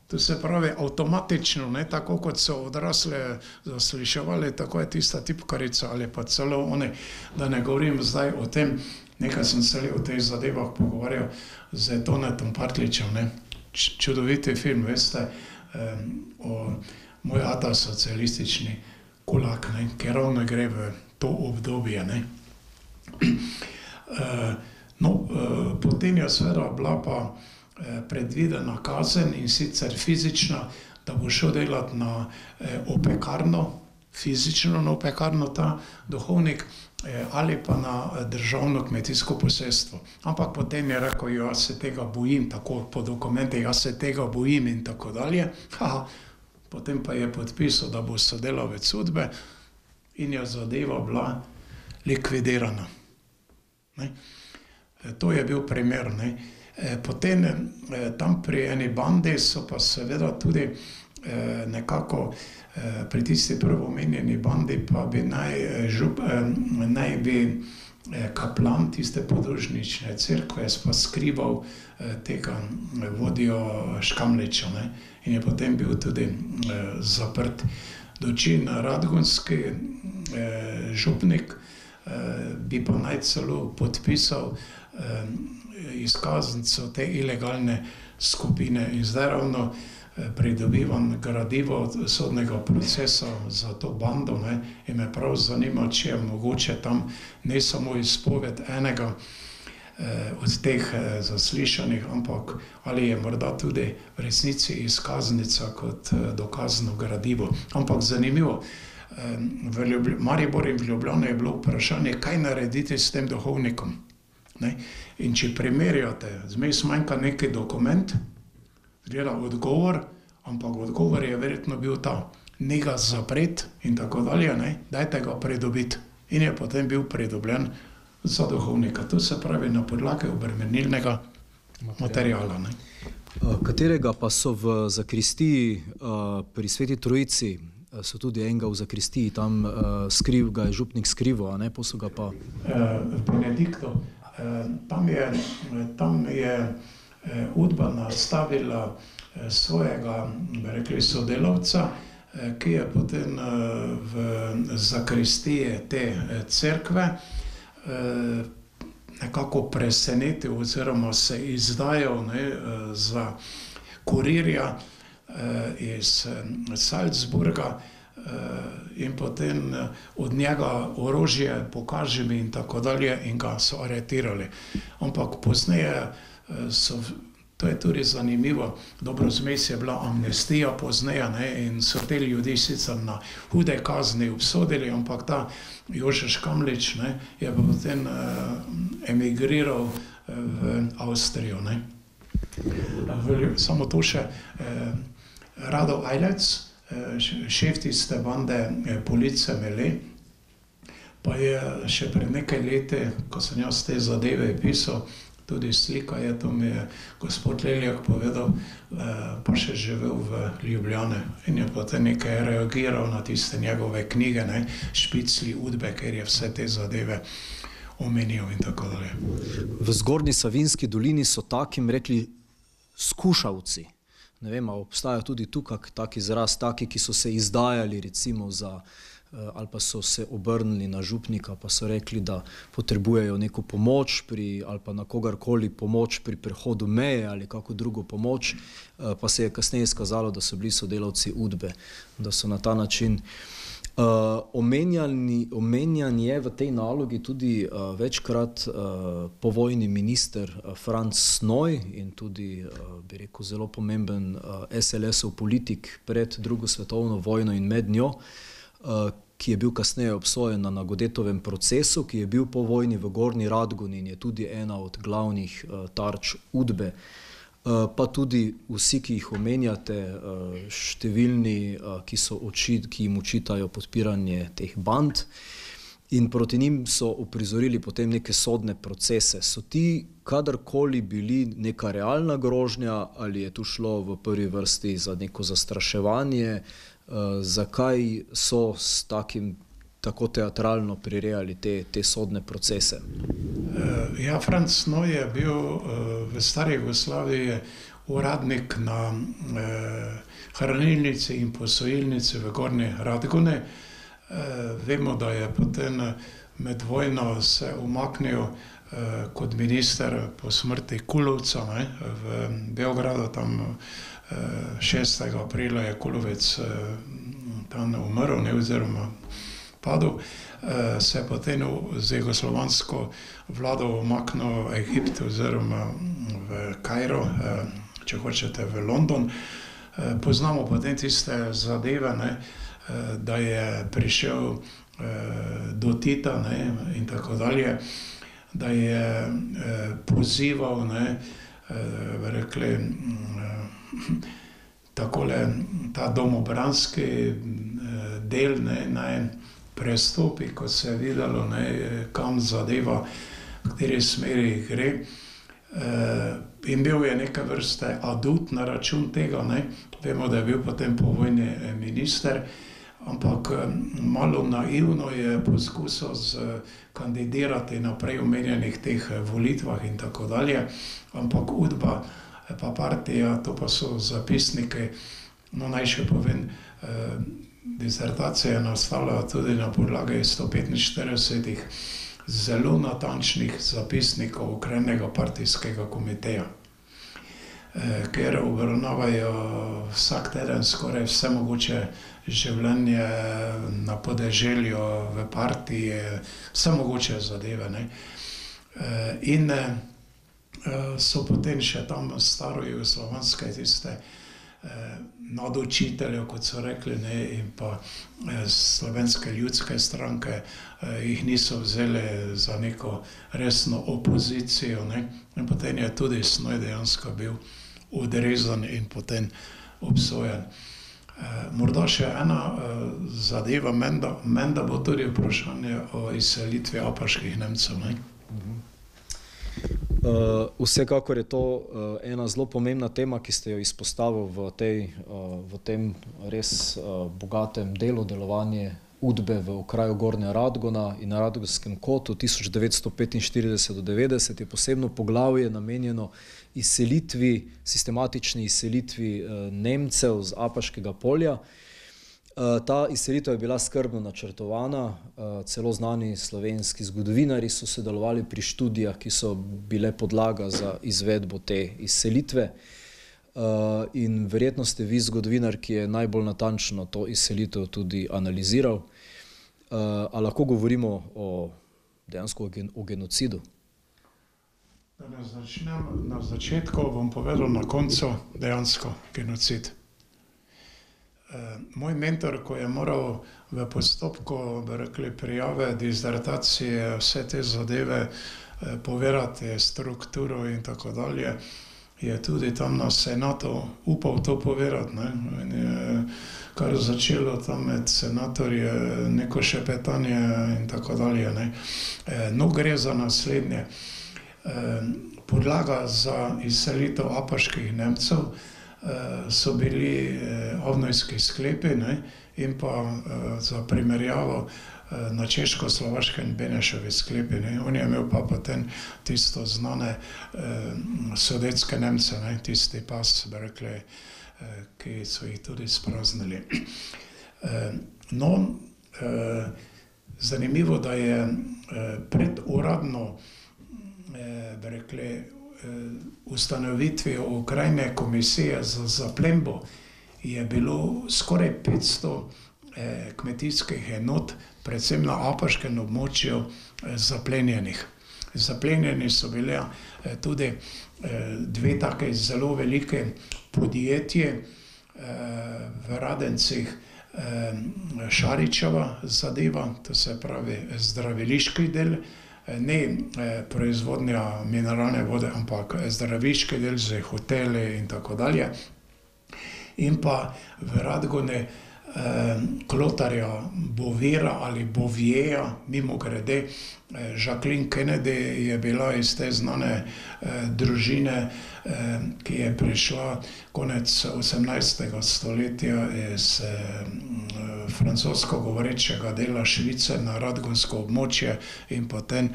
To se pravi avtomatično, ne, tako kot so odrasle zasliševali, tako je tista tipkarica ali pa celo oni, da ne govorim zdaj o tem, nekaj sem se o teh zadevah pogovarjal z Tonetom Partličem, ne. Čudoviti film, veste, o moj ata socialistični kulak, ne, ki ravno gre v to obdobje, ne. Potem je seveda bila pa predvidena kazen, in sicer fizična, da bo šel delati na opekarno, fizično na opekarno ta duhovnik, ali pa na državno kmetijsko posestvo. Ampak potem je rekel, jaz se tega bojim, tako po dokumentih, jaz se tega bojim in tako dalje. Potem pa je podpisal, da bo sodelavec sodbe in je zadeva bila likvidirana. Ne? To je bil primer, ne. Potem tam pri eni bandi so pa seveda tudi nekako pri tisti prvo omenjeni bandi pa bi naj bi kaplan tiste podružnične cerkve, pa skrival tega vodjo Škamliča, ne? In je potem bil tudi zaprt. Dočin radgonski župnik bi pa naj celo podpisal izkaznico te ilegalne skupine in zdaj ravno pridobivam gradivo sodnega procesa za to bando, ne, in me prav zanima, če je mogoče tam ne samo izpoved enega od teh zaslišanih, ampak ali je morda tudi v resnici izkaznica kot dokazno gradivo. Ampak zanimivo, v Mariboru in v Ljubljani je bilo vprašanje, kaj narediti s tem duhovnikom. Ne? In če primerjate, zmes manjka neki dokument, gleda odgovor, ampak odgovor je verjetno bil ta, ne ga zapret in tako dalje, ne? Dajte ga pridobiti. In je potem bil pridobljen za duhovnika. To se pravi na podlagi obremenilnega materijala. Ne? Katerega pa so v zakristiji pri Sveti Trojici, so tudi enega v zakristiji, tam ga je župnik skrival, a ne, pa so ga pa... V Benediktu, tam je Udba nastavila svojega, bi rekli, sodelavca, ki je potem v zakristiji te cerkve nekako presenetil oziroma se izdajal, ne, za kurirja iz Salzburga in potem od njega orožje pokaže mi in tako dalje in ga so aretirali. Ampak pozneje to je tudi zanimivo, dobro zmes je bila amnestija pozneje, ne, in so te ljudi sicer na hude kazni obsodili, ampak ta Jože Škamlič, ne, je potem emigriral v Avstrijo. Ne. Samo to še Rado Ajlec, šef tiste bande Police Mele, pa je še pred nekaj leti, ko sem jaz te zadeve pisal, tudi slika je, to mi je gospod Leljak povedal, pa še živel v Ljubljani in je potem nekaj reagiral na tiste njegove knjige, ne, Špicli Udbe, ker je vse te zadeve omenil in tako dalje. V Zgornji Savinjski dolini so takim rekli skušalci. Ne vem, obstaja tudi tukaj tak izraz, taki, ki so se izdajali recimo za ali pa so se obrnili na župnika, pa so rekli, da potrebujejo neko pomoč ali pa na kogarkoli pomoč pri prehodu meje ali kako drugo pomoč, pa se je kasneje izkazalo, da so bili sodelavci Udbe, da so na ta način omenjan je v tej nalogi tudi večkrat povojni minister Franc Snoj in tudi, bi rekel, zelo pomemben SLS-ov politik pred drugo svetovno vojno in med njo, ki je bil kasneje obsojen na Nagodetovem procesu, ki je bil po vojni v Gornji Radgoni in je tudi ena od glavnih tarč Udbe. Pa tudi vsi, ki jih omenjate, številni, ki jim očitajo podpiranje teh band in proti njim so uprizorili potem neke sodne procese. So ti kadarkoli bili neka realna grožnja ali je tu šlo v prvi vrsti za neko zastraševanje? Zakaj so s takim tako teatralno prirejali te sodne procese? Ja, Franc Snoj je bil v stari Jugoslaviji uradnik na hranilnici in posojilnici v Gornji Radgoni. Vemo, da je potem med vojno se umaknil kot minister po smrti Kulovca, ne, v Beogradu, tam 6. aprila je Kulovec tam umrl, ne, oziroma padel, se je potem z jugoslovansko vlado umaknil v Egipt oziroma v Kairo, če hočete v London. Poznamo potem tiste zadeve, ne, da je prišel do Tita, ne, in tako dalje, da je pozival, ne, rekli, takole, ta domobranski del, ne, naj prestopi, ko se je videlo, ne, kam zadeva, v kateri smeri gre. In bil je neke vrste adut na račun tega, ne. Vemo, da je bil potem po vojni minister, ampak malo naivno je poskusil kandidirati na prej omenjenih teh volitvah in tako dalje, ampak UDBA pa partija, to pa so zapisniki, no naj še povem, disertacija je nastala tudi na podlagi 145 zelo natančnih zapisnikov Okrenega partijskega komiteja, ker obravnavajo vsak teden skoraj vse mogoče življenje na podeželju, v partiji, vse mogoče zadeve, ne. In so potem še tam starojugoslovanske tiste nadučitelje, kot so rekli, ne, in pa Slovenske ljudske stranke jih niso vzeli za neko resno opozicijo, ne. In potem je tudi Snoj dejansko bil odrezan in potem obsojen. Morda še ena zadeva, menda bo tudi vprašanje o izselitvi apaških Nemcev, ne. Vsekakor je to ena zelo pomembna tema, ki ste jo izpostavili v tem res bogatem delu delovanje UDBE v okraju Gornja Radgona in na Radgonskem kotu 1945 do 90 je posebno poglavje namenjeno izselitvi, sistematični izselitvi Nemcev z Apaškega polja. Ta izselitev je bila skrbno načrtovana, celo znani slovenski zgodovinarji so sodelovali pri študijah, ki so bile podlaga za izvedbo te izselitve. In verjetno ste vi zgodovinar, ki je najbolj natančno to izselitev tudi analiziral. A lahko govorimo dejansko o genocidu? Da ne začnem na začetku, bom povedal na koncu dejansko genocid. Moj mentor, ko je moral v postopku, bi rekli, prijave, disertacije, vse te zadeve povedati, strukturo in tako dalje, je tudi tam na senatu upal to povedati, ne. In je kar začelo tam med senatorje neko šepetanje in tako dalje, ne. No, gre za naslednje. Podlaga za izselitev apaških Nemcev so bili Avnojski sklepi, ne, in pa za primerjavo na Češko-Slovaškem Benešovi sklepi, ne. On je imel pa potem tisto znane Sudetske Nemce, ne, tisti pas, bi rekli, ki so jih tudi spraznili. No, zanimivo, da je preduradno, bi rekli, ustanovitvijo okrajne komisije za zaplembo je bilo skoraj 500 kmetijskih enot, predvsem na apaškem območju, zaplenjenih. Zaplenjeni so bile tudi dve take zelo velike podjetje v Radencih, Šaričeva zadeva, to se pravi zdraviliški del, ne proizvodnja mineralne vode, ampak zdraviliški del z hoteli in tako dalje. In pa v Radgoni klotarja Bovira ali Bovieja, mimogrede, Jacqueline Kennedy je bila iz te znane družine, ki je prišla konec 18. stoletja iz francosko govorečega dela Švice na radgonsko območje in potem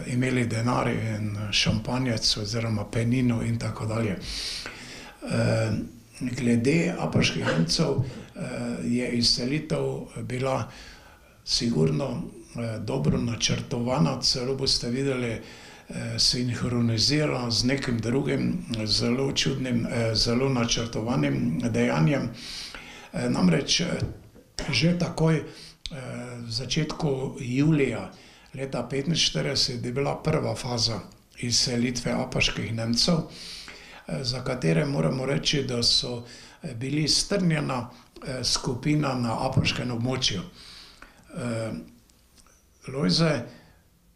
imeli denar in šampanjec oziroma penino in tako dalje. Glede apaških Nemcev je izselitev bila sigurno dobro načrtovana, celo boste videli sinhronizirana z nekim drugim zelo čudnim, zelo načrtovanim dejanjem. Namreč že takoj v začetku julija leta 1945 je bila prva faza izselitve apaških Nemcev, za katere moramo reči, da so bili strnjena skupina na apaškem območju. Lojze,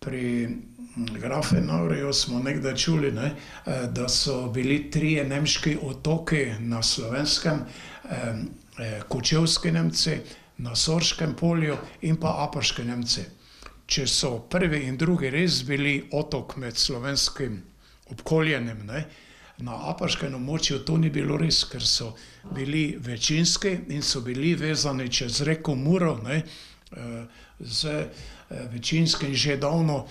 pri Grafenauerju smo nekdaj čuli, ne, da so bili 3 nemški otoki na Slovenskem, Kočevski Nemci, na Sorškem polju in pa apaški Nemci. Če so prvi in drugi res bili otok med slovenskim obkoljenim, ne, na Apaškem območju to ni bilo res, ker so bili večinski in so bili vezani čez reko Muro, ne, z večinskim že davno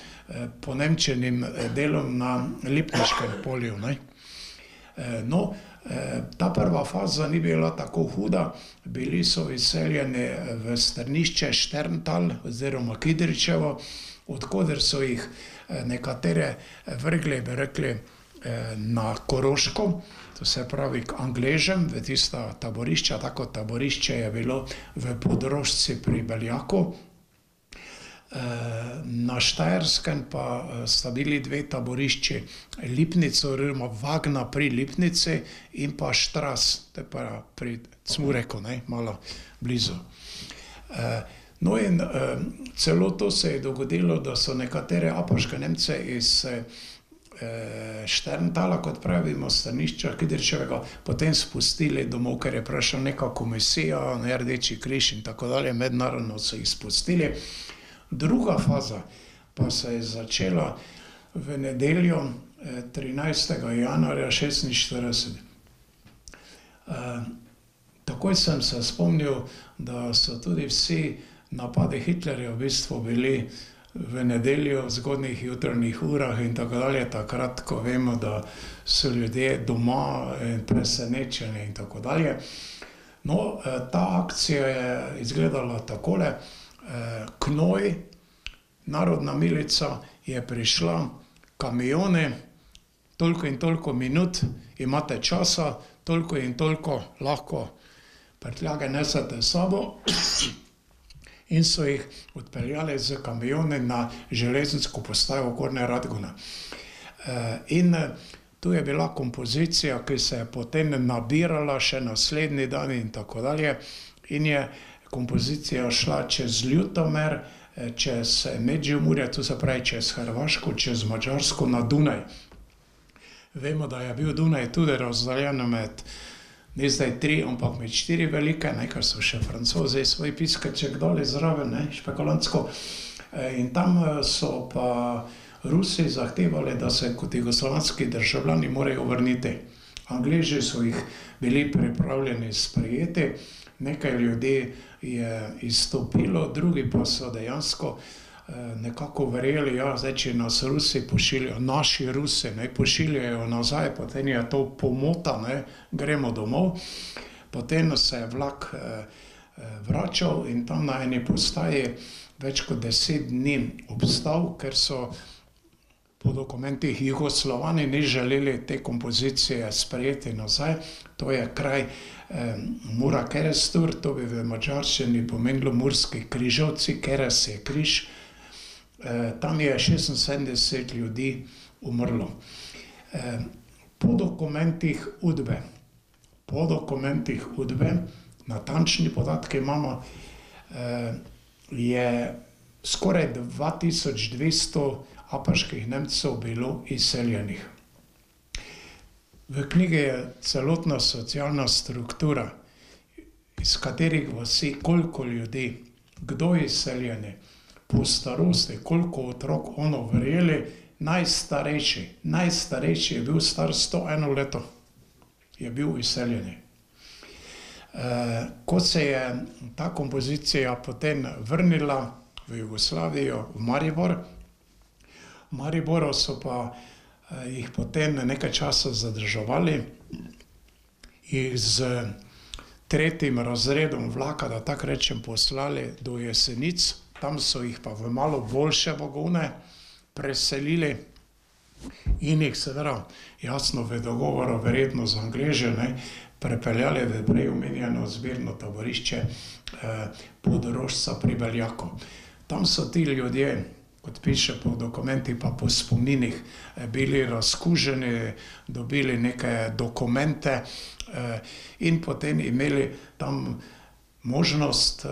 ponemčenim delom na Lipniškem polju, ne. No, ta prva faza ni bila tako huda, bili so izseljeni v strnišče Šterntal oziroma Kidričevo, odkoder so jih nekatere vrgli, bi rekli, na Koroško, to se pravi k Angležem, v tista taborišča, tako taborišče je bilo v Podrožci pri Beljaku. Na Štajerskem pa sta bili dve taborišči, Lipnica oziroma Vagna pri Lipnici in pa Štras, to je pa pri Cmureku, ne, malo blizu. No in celo to se je dogodilo, da so nekatere apaške Nemce iz Šterntala, kot pravimo, strnišča Kidričevega, potem spustili domov, ker je prišla neka komisija, ne, Rdeči križ in tako dalje, mednarodno so jih spustili. Druga faza pa se je začela v nedeljo 13. januarja 1946. Takoj sem se spomnil, da so tudi vsi napadi Hitlerja v bistvu bili v nedeljo v zgodnjih jutranjih urah in tako dalje, takrat, ko vemo, da so ljudje doma in presenečeni in tako dalje. No, ta akcija je izgledala takole. Knoj, narodna milica, je prišla, kamioni, toliko in toliko minut imate časa, toliko in toliko lahko prtljage nesete s sabo in so jih odpeljali z kamioni na železniško postajo Gornja Radgona. In tu je bila kompozicija, ki se je potem nabirala še naslednji dan in tako dalje in je kompozicija šla čez Ljutomer, čez Međimurje, to se pravi čez Hrvaško, čez Madžarsko na Dunaj. Vemo, da je bil Dunaj tudi razdeljen med, ne zdaj 3, ampak med 4 velike, ker so še Francozi svoj piskrček dali zraven, špekulantsko. In tam so pa Rusi zahtevali, da se kot jugoslovanski državljani morajo vrniti. Angleži so jih bili pripravljeni sprejeti, nekaj ljudi je izstopilo, drugi pa so dejansko nekako verjeli, ja, zdaj, če nas Rusi pošiljajo, naši Rusi, ne, pošiljajo nazaj, potem je to pomota, ne, gremo domov. Potem se je vlak vračal in tam na eni postaji več kot 10 dni obstal, ker so po dokumentih Jugoslovani ni želeli te kompozicije sprejeti nazaj. To je kraj Mura Kerestur, to bi v madžarščini pomenilo Murski križovci, Keres je križ. Tam je 76 ljudi umrlo. Po dokumentih UDBE, natančni podatki imamo, je skoraj 2200 apaških Nemcev bilo izseljenih. V knjigi je celotna socialna struktura, iz katerih vasi, koliko ljudi, kdo je izseljeni, po starosti, koliko otrok ono verjeli, najstarejši je bil star 101 leto, je bil izseljeni. Ko se je ta kompozicija potem vrnila v Jugoslavijo, v Maribor, v Mariboru so pa jih potem nekaj časa zadrževali, jih z 3. razredom vlaka, da tako rečem, poslali do Jesenic, tam so jih pa v malo boljše vagone preselili in jih seveda jasno v dogovoru, verjetno z Angleži, prepeljali v prej omenjeno zbirno taborišče Podrožca pri Beljaku. Tam so ti ljudje, kot piše po dokumentih pa po spominih, bili razkuženi, dobili neke dokumente in potem imeli tam možnost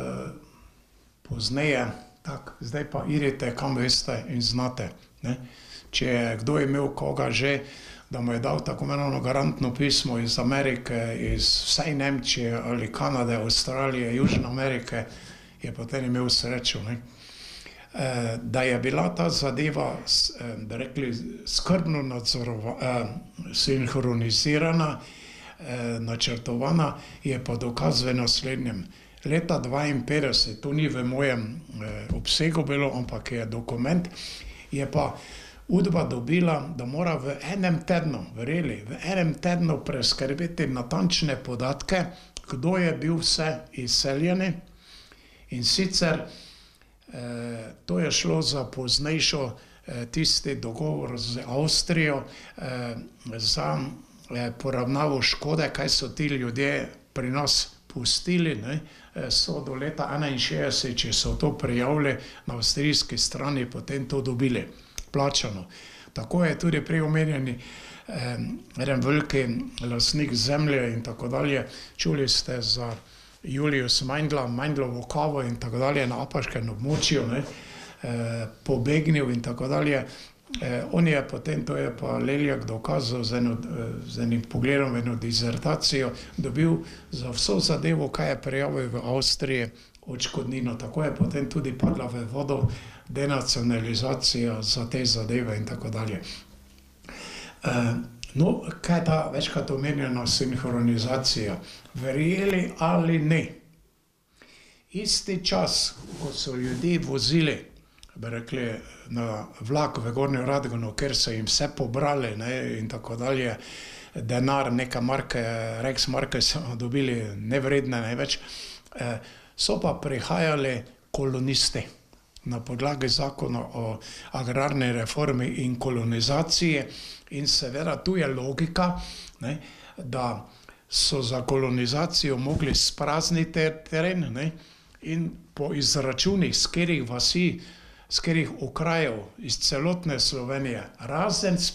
pozneje, tako, zdaj pa idite, kam veste in znate. Če je kdo imel koga že, da mu je dal tako imenovano garantno pismo iz Amerike, iz vsaj Nemčije ali Kanade, Avstralije, Južne Amerike, je potem imel srečo. Da je bila ta zadeva, bi rekli, skrbno sinhronizirana, načrtovana, je pa dokaz v naslednjem. Leta 1952, to ni v mojem obsegu bilo, ampak je dokument, je pa Udba dobila, da mora v enem tednu, verjeli, v enem tednu preskrbeti natančne podatke, kdo je bil vse izseljeni. In sicer to je šlo za poznejšo tisti dogovor z Avstrijo za poravnavo škode, kaj so ti ljudje pri nas pustili, ne, so do leta 1961, če so to prijavili na avstrijski strani, potem to dobili plačano. Tako je tudi prej omenjeni en veliki lastnik zemlje in tako dalje. Čuli ste za Julius Meindla, Meindlovo kavo in tako dalje na apaškem območju, ne, pobegnil in tako dalje. On je potem, to je pa Leljak dokazal z enim pogledom, eno dizertacijo, dobil za vso zadevo, kaj je prijavil v Avstriji, odškodnino. Tako je potem tudi padla v vodo denacionalizacija za te zadeve in tako dalje. No, kaj je ta večkrat omenjena sinhronizacija? Verjeli ali ne? Isti čas, ko so ljudi vozili, bi rekli, na vlak v Gornjo Radgono, ker so jim vse pobrali, ne, in tako dalje, denar, neka marke, Reichsmarke so dobili nevredne največ, so pa prihajali kolonisti na podlagi zakona o agrarni reformi in kolonizaciji. In seveda tu je logika, ne, da so za kolonizacijo mogli sprazniti teren, ne, in po izračunih, z katerih vasi, z katerih okrajev iz celotne Slovenije, razen z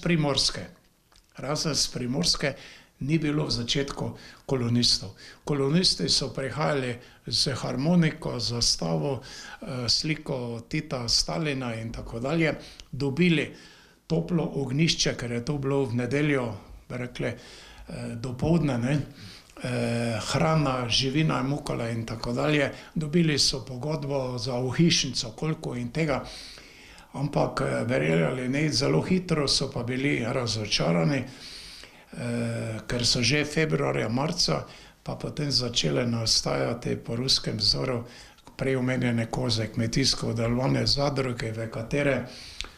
Primorske, ni bilo v začetku kolonistov. Kolonisti so prihajali z harmoniko, zastavo, sliko Tita, Stalina in tako dalje, dobili toplo ognjišče, ker je to bilo v nedeljo, bi rekli, dopoldne, ne, hrana, živina je mukala in tako dalje. Dobili so pogodbo za ohišnico, koliko in tega, ampak verjeli ali ne, zelo hitro so pa bili razočarani, ker so že februarja, marca pa potem začele nastajati po ruskem vzoru prej omenjene koze, kmetijsko-obdelovalne zadruge, v katere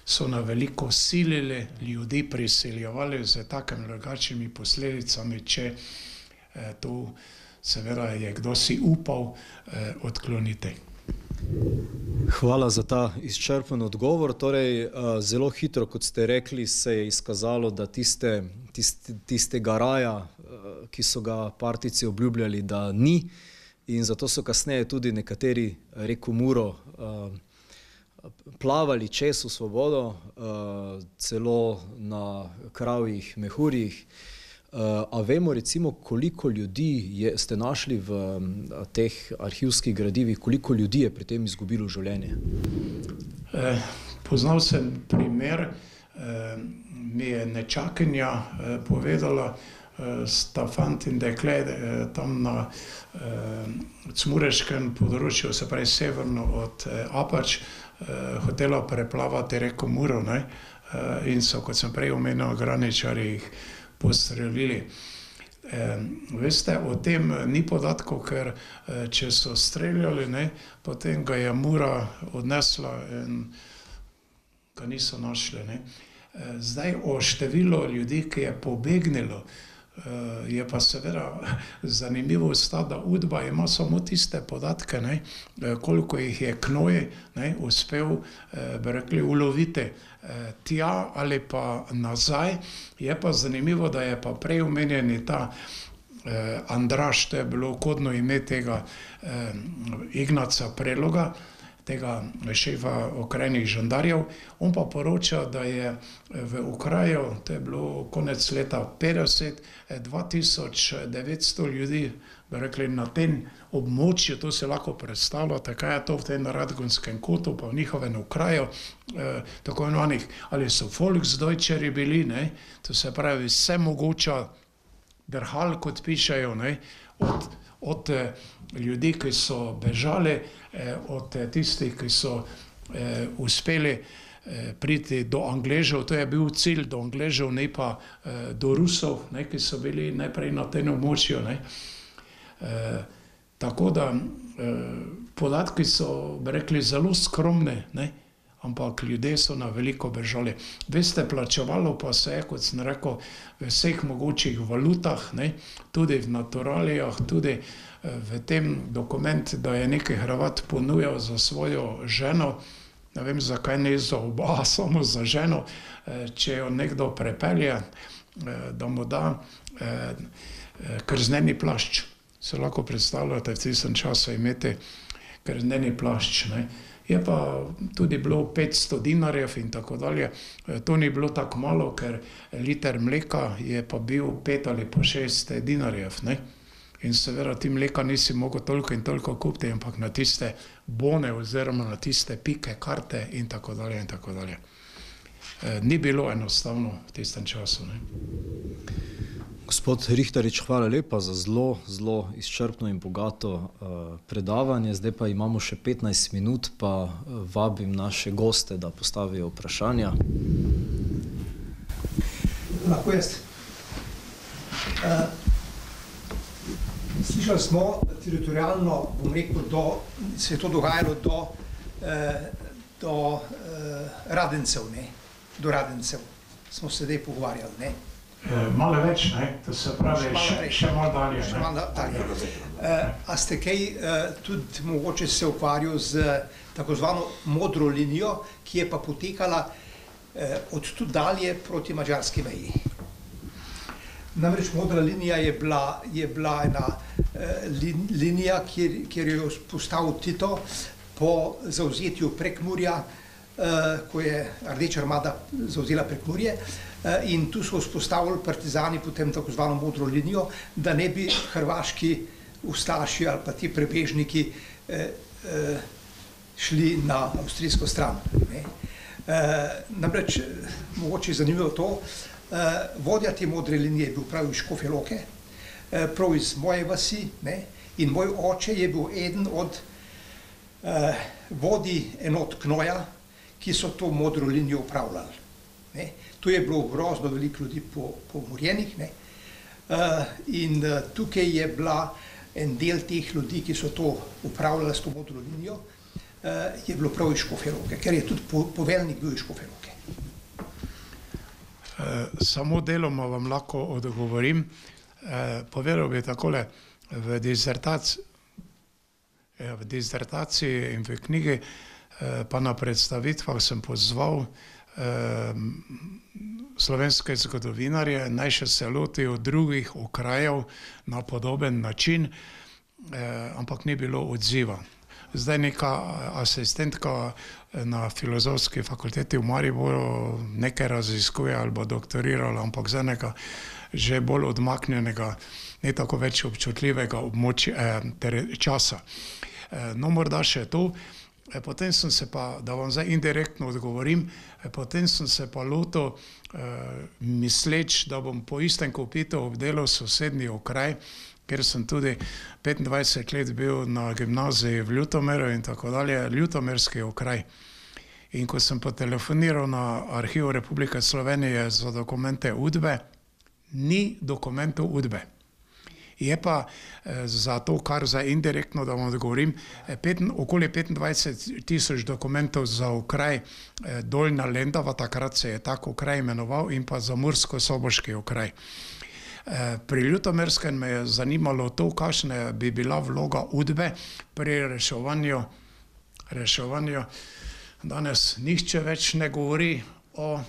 so na veliko silili ljudi, prisiljevali z takimi drugačnimi posledicami, če to seveda je kdo si upal odkloniti. Hvala za ta izčrpen odgovor. Torej, zelo hitro, kot ste rekli, se je izkazalo, da tistega raja, ki so ga partijci obljubljali, da ni, in zato so kasneje tudi nekateri reko Muro plavali čez v svobodo, celo na kravjih mehurjih. A vemo recimo, koliko ljudi ste našli v teh arhivskih gradivih, koliko ljudi je pri tem izgubilo življenje? Poznal sem primer, mi je nečakinja povedala, sta fant in dekle tam na Cmureškem področju, se pravi severno od Apač, hotela preplavati reko Muro, ne, in so, kot sem prej omenil, graničarji jih postrelili. Veste, o tem ni podatkov, ker če so streljali, ne, potem ga je Mura odnesla in ga niso našli, ne. Zdaj o številu ljudi, ki je pobegnilo, je pa seveda zanimivo sta, da Udba ima samo tiste podatke, ne, koliko jih je Knoj, ne, uspel, bi rekli, uloviti tja ali pa nazaj. Je pa zanimivo, da je pa prej omenjeni ta Andraž, to je bilo kodno ime tega Ignaca Preloga, tega šefa okrajnih žandarjev. On pa poroča, da je v okraju, to je bilo konec leta 50, 2900 ljudi, bi rekli, na tem območju, to se lahko predstavljate, kaj je to v tem Radgonskem kotu, pa v njihovem okraju, tako imenovanih, ali so Volksdeutscheri bili, ne, to se pravi vse mogoča drhal, kot pišejo, ne, od ljudi, ki so bežali, od tistih, ki so uspeli priti do Angležev, to je bil cilj do Angležev, ne pa do Rusov, ne, ki so bili najprej na tem območju. Ne. Tako da podatki so, bi rekli, zelo skromni, ne, ampak ljudje so na veliko bežali. Veste, plačevalo pa se je, kot sem rekel, v vseh mogočih valutah, ne, tudi v naturalijah, tudi v tem dokumentu, da je neki Hrvat ponujal za svojo ženo, ne vem, zakaj ne za oba, samo za ženo, če jo nekdo prepelje, da mu da krzneni plašč. Se lahko predstavljate v tistem času imeti krzneni plašč. Ne. Je pa tudi bilo 500 dinarjev in tako dalje. To ni bilo tako malo, ker liter mleka je pa bil 5 ali pa 6 dinarjev. Ne. In seveda ti mleka nisi mogel toliko in toliko kupiti, ampak na tiste bone oziroma na tiste pike, karte in tako dalje in tako dalje. Ni bilo enostavno v tistem času. Ne. Gospod Rihtarič, hvala lepa za zelo izčrpno in bogato predavanje. Zdaj pa imamo še 15 minut, pa vabim naše goste, da postavijo vprašanja. Lahko jaz. Slišali smo teritorijalno, bom rekel, se je to dogajalo do Radencev, ne? Do Radencev smo se zdaj pogovarjali, ne? Malo več, ne? To se pravi še malo dalje. Še malo dalje. A ste kaj tudi mogoče se ukvarjal z tako zvano modro linijo, ki je pa potekala od tu dalje proti madžarski meji? Namreč modra linija je bila ena linija, kjer je postavil Tito po zavzetju Prekmurja, ko je Rdeča armada zavzela Prekmurje, in tu so vzpostavili partizani potem tako zvano modro linijo, da ne bi hrvaški ustaši ali pa ti prebežniki šli na avstrijsko stran. Namreč, mogoče je zanimivo to, vodja te modre linije je bil prav iz Škofje Loke, prav iz moje vasi, ne, in moj oče je bil eden od vodij enot Knoja, ki so to modro linijo upravljali. Ne. Tu je bilo grozno veliko ljudi pomorjenih, ne, in tukaj je bila en del teh ljudi, ki so to upravljali s to modro linijo, je bilo prav iz Škofje Loke, ker je tudi poveljnik bil iz Škofje Loke. Samo deloma vam lahko odgovorim. Povedal bi takole, v disertaciji in v knjigi pa na predstavitvah sem pozval slovenske zgodovinarje, naj še se lotijo drugih okrajev na podoben način, ampak ni bilo odziva. Zdaj neka asistentka na Filozofski fakulteti v Mariboru nekaj raziskuje ali bo doktorirala, ampak za nekaj že bolj odmaknjenega, ne tako več občutljivega časa. No, morda še to. Potem sem se pa, da vam zdaj indirektno odgovorim, potem sem se pa lotil misleč, da bom po istem kopitu obdelal sosednji okraj, ker sem tudi 25 let bil na gimnaziji v Ljutomeru in tako dalje, ljutomerski okraj. In ko sem potelefoniral na Arhiv Republike Slovenije za dokumente UDBE, ni dokumentov UDBE. Je pa za to, kar za indirektno, da vam odgovorim, okoli 25.000 dokumentov za okraj Dolnja Lendava, takrat se je tak okraj imenoval, in pa za Mursko-Soboški okraj. Pri Ljutomerskem me je zanimalo to, kakšna bi bila vloga UDBE pri reševanju. Danes nihče več ne govori o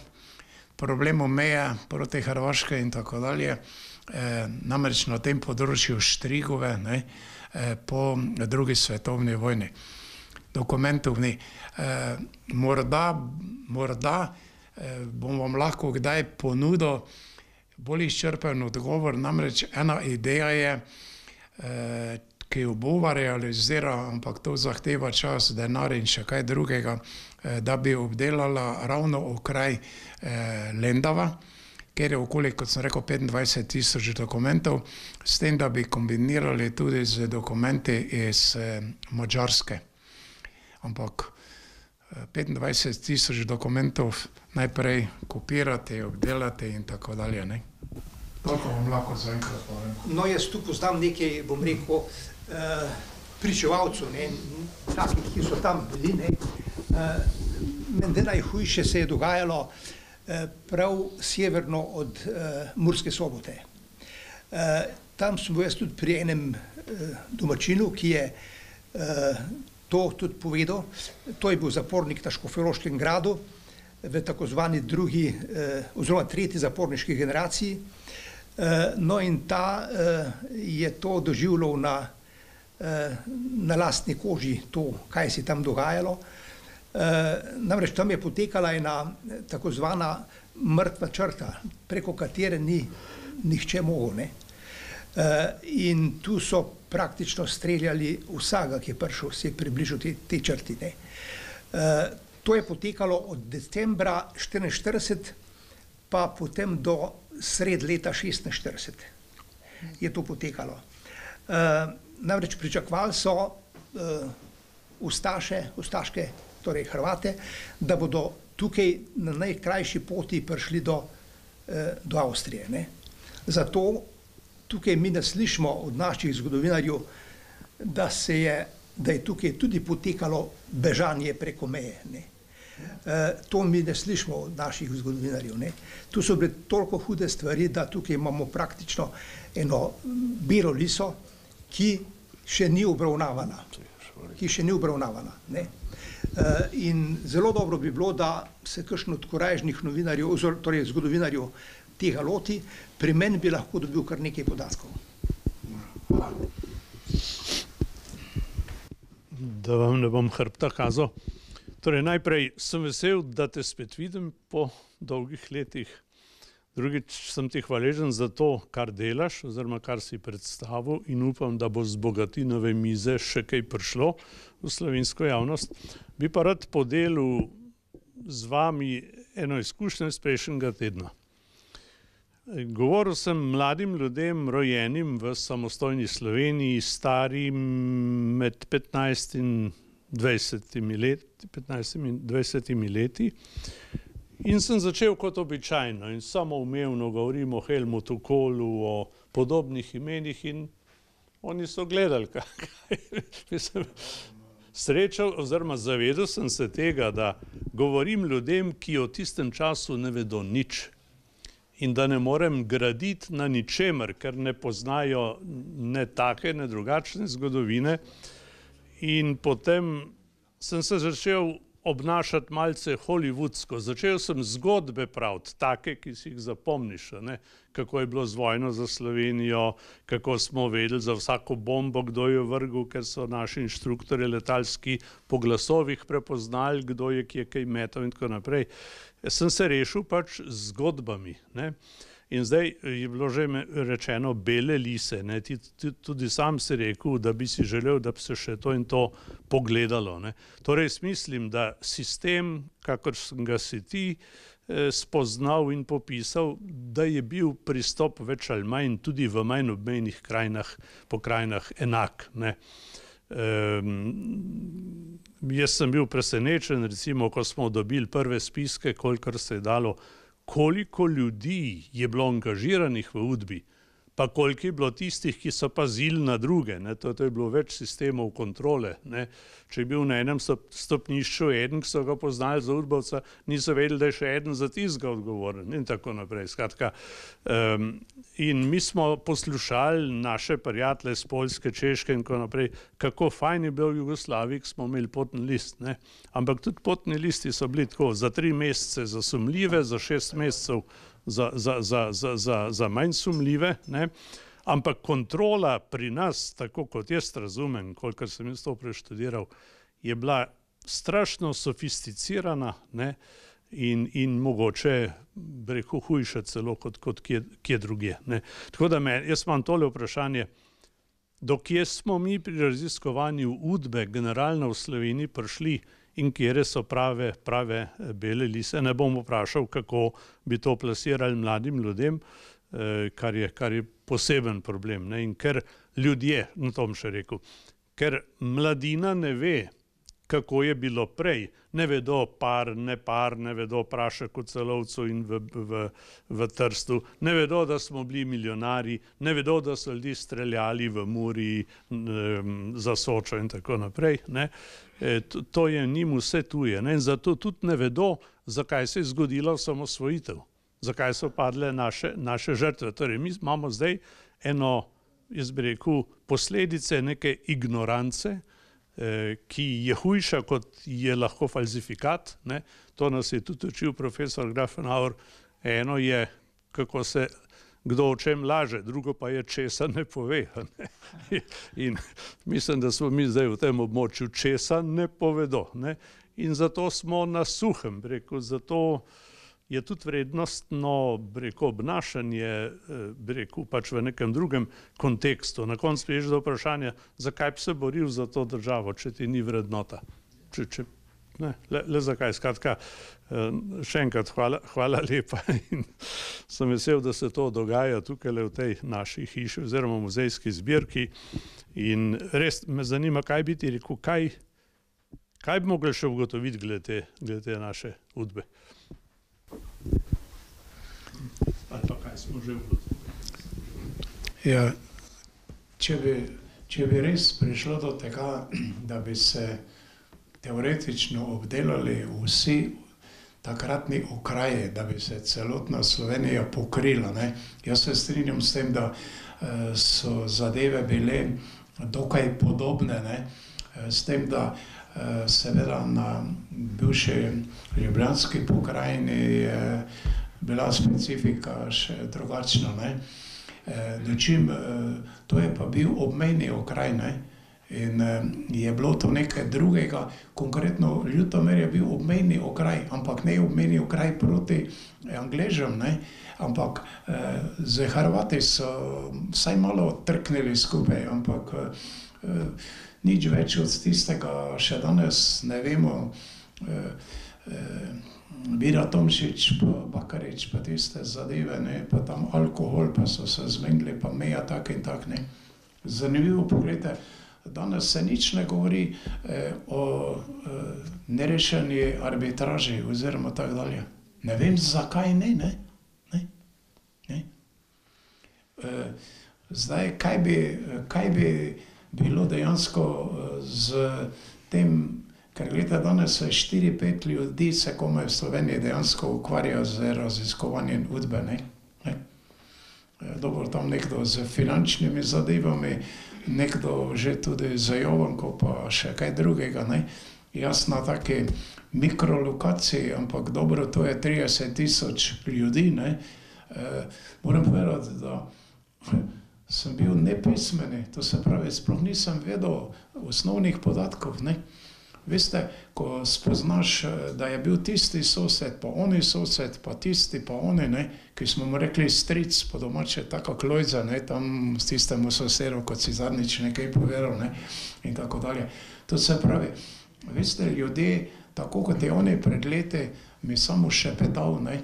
problemu meje proti Hrvaške in tako dalje. Namreč na tem področju Štrigove, ne, po drugi svetovni vojni. Dokumentov ni. Morda bom vam lahko kdaj ponudil bolj izčrpen odgovor, namreč ena ideja je, ki jo bova realizira, ampak to zahteva čas, denar in še kaj drugega, da bi obdelala ravno okraj Lendava, ker je okoli, kot sem rekel, 25.000 dokumentov, s tem, da bi kombinirali tudi z dokumenti iz Madžarske. Ampak 25.000 dokumentov najprej kopirati, obdelati in tako dalje, ne. Toliko vam lahko zaenkrat povem. No, jaz tu poznam nekaj, bom rekel, pričevalcev, ne, takih, ki so tam bili, ne. Menda najhujše se je dogajalo prav severno od Murske Sobote. Tam sem bil jaz tudi pri enem domačinu, ki je to tudi povedal. To je bil zapornik na Škofjeloškem gradu v takozvani drugi oziroma tretji zaporniški generaciji. No in ta je to doživljal na lastni koži, to, kaj se tam dogajalo. Namreč tam je potekala ena takozvana mrtva črta, preko katere ni nihče mogel, ne. In tu so praktično streljali vsakega, ki je prišel, se je približal tej črti, ne. To je potekalo od decembra 1944 pa potem do sred leta 1946 je to potekalo. Namreč pričakovali so ustaške, torej Hrvate, da bodo tukaj na najkrajši poti prišli do Avstrije, ne. Zato tukaj mi ne slišimo od naših zgodovinarjev, da je tukaj tudi potekalo bežanje preko meje, ne. To mi ne slišimo od naših zgodovinarjev, ne. Tu so bile toliko hude stvari, da tukaj imamo praktično eno belo liso, ki še ni obravnavana, ne. In zelo dobro bi bilo, da se kakšen od korajžnih novinarjev, torej zgodovinarjev tega loti, pri meni bi lahko dobil kar nekaj podatkov. Da vam ne bom hrbta kazal. Torej, najprej sem vesel, da te spet vidim po dolgih letih. Drugič, sem ti hvaležen za to, kar delaš, oziroma kar si predstavil, in upam, da bo z Bogatinove mize še kaj prišlo v slovensko javnost. Bi pa rad podelil z vami eno izkušnjo iz prejšnjega tedna. Govoril sem mladim ljudem, rojenim v samostojni Sloveniji, starim med 15 in 20 leti, in sem začel kot običajno in samoumevno govorim o Helmutu Kohlu, o podobnih imenih, in oni so gledali, kaj srečal, oziroma zavedal sem se tega, da govorim ljudem, ki o tistem času ne vedo nič, in da ne morem graditi na ničemer, ker ne poznajo ne take, ne drugačne zgodovine. In potem sem se začel obnašati malce hollywoodsko. Začel sem zgodbe praviti, take, ki si jih zapomniš, ne? Kako je bilo z vojno za Slovenijo, kako smo vedeli za vsako bombo, kdo jo vrgel, ker so naši inštruktorji letalski po glasovih prepoznali, kdo je kje kaj metal in tako naprej. Sem se rešil pač z zgodbami, ne? In zdaj je bilo že rečeno bele lise, ne? Tudi sam si rekel, da bi si želel, da bi se še to in to pogledalo, ne? Torej, mislim, da sistem, kakor sem ga si ti spoznal in popisal, da je bil pristop več ali manj tudi v manj obmejnih pokrajinah enak, ne? Jaz sem bil presenečen, recimo, ko smo dobili prve spiske, kolikor se je dalo, koliko ljudi je bilo angažiranih v Udbi, pa koliko je bilo tistih, ki so pazili na druge, ne? To je bilo več sistemov kontrole, ne? Če je bil na enem stopnišču eden, ki so ga poznali za Udbovca, niso vedeli, da je še eden za tistega odgovoren in tako naprej. Skratka, in mi smo poslušali naše prijatelje z Poljske, Češke in tako naprej, kako fajn je bil v Jugoslaviji, ko smo imeli potni list, ne? Ampak tudi potni listi so bili tako za 3 mesece za sumljive, za 6 mesecev za manj sumljive, ne? Ampak kontrola pri nas, tako kot jaz razumem, kolikor sem jaz to preštudiral, je bila strašno sofisticirana, ne? In mogoče, bi rekel, hujša celo kot kje drugje, ne? Tako da jaz imam tole vprašanje, do kje smo mi pri raziskovanju Udbe generalno v Sloveniji prišli in kjere so prave bele lise. Ne bom vprašal, kako bi to plasirali mladim ljudem, kar je poseben problem, ne? In ker ljudje, na tom še rekel, ker mladina ne ve, kako je bilo prej. Ne vedo par, ne vedo Prašek v Celovcu in v Trstu, ne vedo, da smo bili milijonari, ne vedo, da so ljudi streljali v Muri, za Sočo in tako naprej. Ne. To je njim vse tuje. Ne. In zato tudi ne vedo, zakaj se je zgodila osamosvojitev, zakaj so padle naše žrtve. Torej, mi imamo zdaj eno, jaz bi rekel, posledice neke ignorance, ki je hujša, kot je lahko falsifikat. Ne. To nas je tudi učil profesor Grafenauer. Eno je, kako se kdo o čem laže, drugo pa je, česa ne pove. Ne. In mislim, da smo mi zdaj v tem območju, česa ne povedo. Ne. In zato smo na suhem, rekel, zato je tudi vrednostno, rekel, obnašanje, rekel, pač v nekem drugem kontekstu. Na koncu priješ do vprašanja, zakaj bi se boril za to državo, če ti ni vrednota. Ne, le zakaj. Skratka, še enkrat hvala lepa in sem vesel, da se to dogaja tukaj v tej naši hiši oziroma muzejski zbirki. In res me zanima, kaj bi ti rekel, kaj bi mogli še ugotoviti glede naše udbe. Ali pa kaj smo že ugotovili? Ja, če bi res prišlo do tega, da bi se teoretično obdelali vsi takratni okraji, da bi se celotna Slovenija pokrila. Ne? Jaz se strinjam s tem, da so zadeve bile dokaj podobne, ne? S tem, da seveda na bivši ljubljanski pokrajini je bila specifika še drugačna. Ne? Dočim, to je pa bil obmejni okraj, ne? In je bilo to nekaj drugega, konkretno Ljutomer je bil obmejni okraj, ampak ne obmejni okraj proti Angležem, ne? Ampak z Hrvati so vsaj malo trknili skupaj, ampak nič več od tistega še danes ne vemo. Vida Tomšič, pa Bakarič, pa tiste zadeve, ne? Pa tam alkohol, pa so se zmenili, pa meja tak in tak. Ne? Zanimivo, pogledajte, danes se nič ne govori o nerešeni arbitraži oziroma tako dalje. Ne vem, zakaj ne, ne? Ne? Zdaj, kaj bi bilo dejansko z tem, ker gledajte, danes se 4-5 ljudi se komaj v Sloveniji dejansko ukvarja z raziskovanjem udbe, ne? Dobro, tam nekdo z finančnimi zadevami, nekdo že tudi z Jovanko, pa še kaj drugega, ne? Jaz na taki mikrolokaciji, ampak dobro, to je 30 000 ljudi, ne? Moram povedati, da sem bil nepismeni, to se pravi, sploh nisem vedel osnovnih podatkov, ne? Veste, ko spoznaš, da je bil tisti sosed, pa oni sosed, pa tisti, pa oni, ne, ki smo mu rekli stric, po domače, taka Klojza, ne, tam s tistemu sosedu, kot si zadnjič nekaj povedal, ne, in tako dalje. To se pravi, veste, ljudje, tako kot je oni pred leti, mi samo šepetal, ne.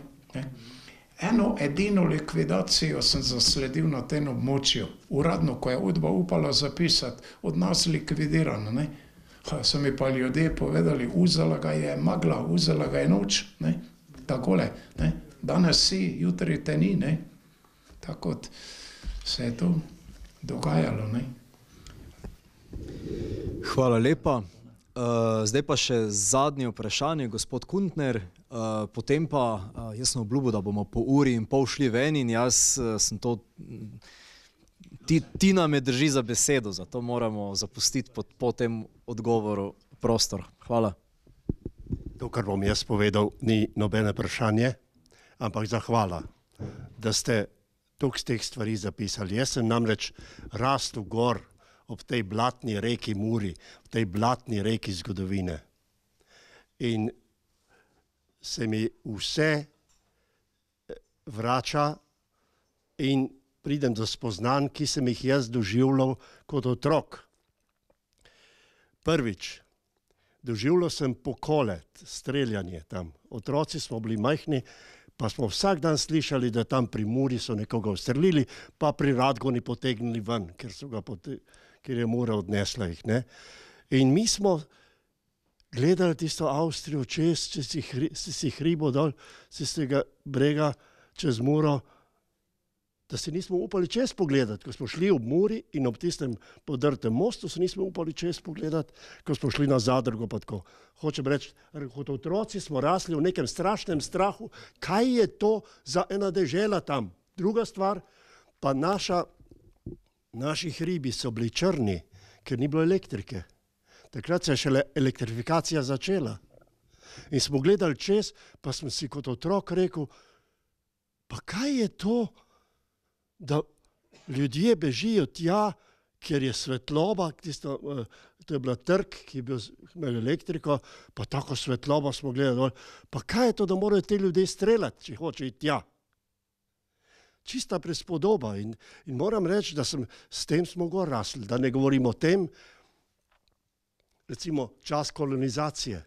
Eno edino likvidacijo sem zasledil na tem območju, uradno, ko je udba upala zapisati, od nas likvidirano, ne. So mi pa ljudje povedali, vzela ga je magla, vzela ga je noč, ne, takole, ne, danes si, jutri te ni, ne, tako se je to dogajalo, ne. Hvala lepa. Zdaj pa še zadnje vprašanje, gospod Kuntner, potem pa jaz sem obljubil, da bomo po uri in pol šli ven in jaz sem to... Tina me drži za besedo, zato moramo zapustiti po tem odgovoru prostor. Hvala. To, kar bom jaz povedal, ni nobene vprašanje, ampak zahvala, da ste toliko z teh stvari zapisali. Jaz sem namreč rastel gor ob tej blatni reki Muri, v tej blatni reki zgodovine. In se mi vse vrača in pridem do spoznanj, ki sem jih jaz doživljal kot otrok. Prvič, doživljal sem pokolet, streljanje tam. Otroci smo bili majhni, pa smo vsak dan slišali, da tam pri Muri so nekoga ustrelili, pa pri Radgoni potegnili ven, ker je Mura odnesla jih. Ne? In mi smo gledali tisto Avstrijo čez tistih hribov dol, tistega brega čez Muro, da si nismo upali čez pogledati, ko smo šli ob Muri in ob tistem podrtem mostu, se nismo upali čez pogledati, ko smo šli na Zadrugo pa tako. Hočem reči, kot otroci smo rasli v nekem strašnem strahu, kaj je to za ena dežela tam. Druga stvar, pa naši hribi so bili črni, ker ni bilo elektrike. Takrat se je šele elektrifikacija začela. In smo gledali čez, pa sem si kot otrok rekel, pa kaj je to, da ljudje bežijo tja, ker je svetloba, to je bila trg, ki je imel elektriko, pa tako svetlobo smo gledali dol. Pa kaj je to, da morajo te ljudje streljati, če hoče iti tja? Čista prispodoba in moram reči, da s tem smo gor rasli, da ne govorim o tem, recimo čas kolonizacije.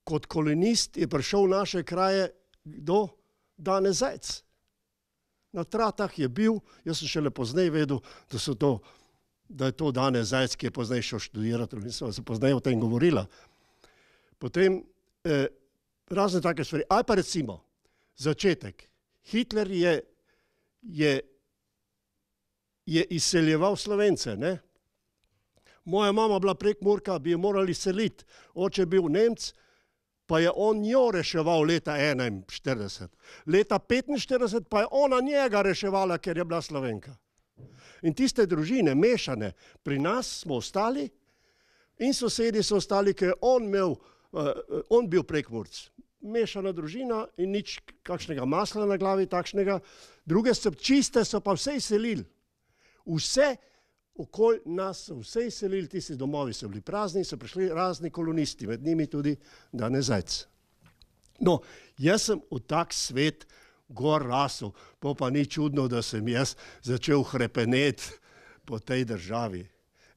Kot kolonist je prišel v naše kraje kdo? Dane Zajc. Na Tratah je bil, jaz sem šele poznej vedel, da je to Dane Zajc, ki je poznej šel študirati, in sem se poznej o tem govorila. Potem razne take stvari. Ali pa recimo, začetek. Hitler je izseljeval Slovence, ne? Moja mama bila Prekmurka, bi jo morali seliti. Oče je bil Nemec, pa je on njo reševal leta 1941. Leta 1945 pa je ona njega reševala, ker je bila Slovenka. In tiste družine, mešane, pri nas smo ostali in sosedi so ostali, ker je on bil Prekmurc. Mešana družina in nič kakšnega masla na glavi takšnega. Druge čiste so pa vse izselili. Vse okoli nas so vse izselili, tisti domovi so bili prazni, so prišli razni kolonisti, med njimi tudi Dane Zajc. No, jaz sem v tak svet gor rasel, pa ni čudno, da sem jaz začel hrepeneti po tej državi.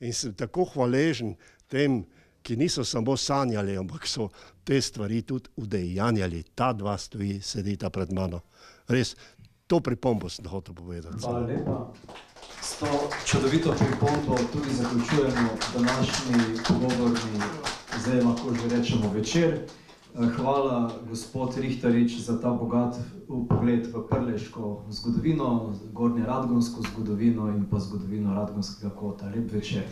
In sem tako hvaležen tem, ki niso samo sanjali, ampak so te stvari tudi udejanjali. Ta dva sedita pred mano. Res, to pripombo sem hotel povedati. Hvala lepa. S to čudovito pripombo tudi zaključujemo današnji pogovorni, zdaj lahko že rečemo večer. Hvala gospod Rihtarič za ta bogat pogled v prleško zgodovino, gornje radgonsko zgodovino in pa zgodovino Radgonskega kota. Lep večer.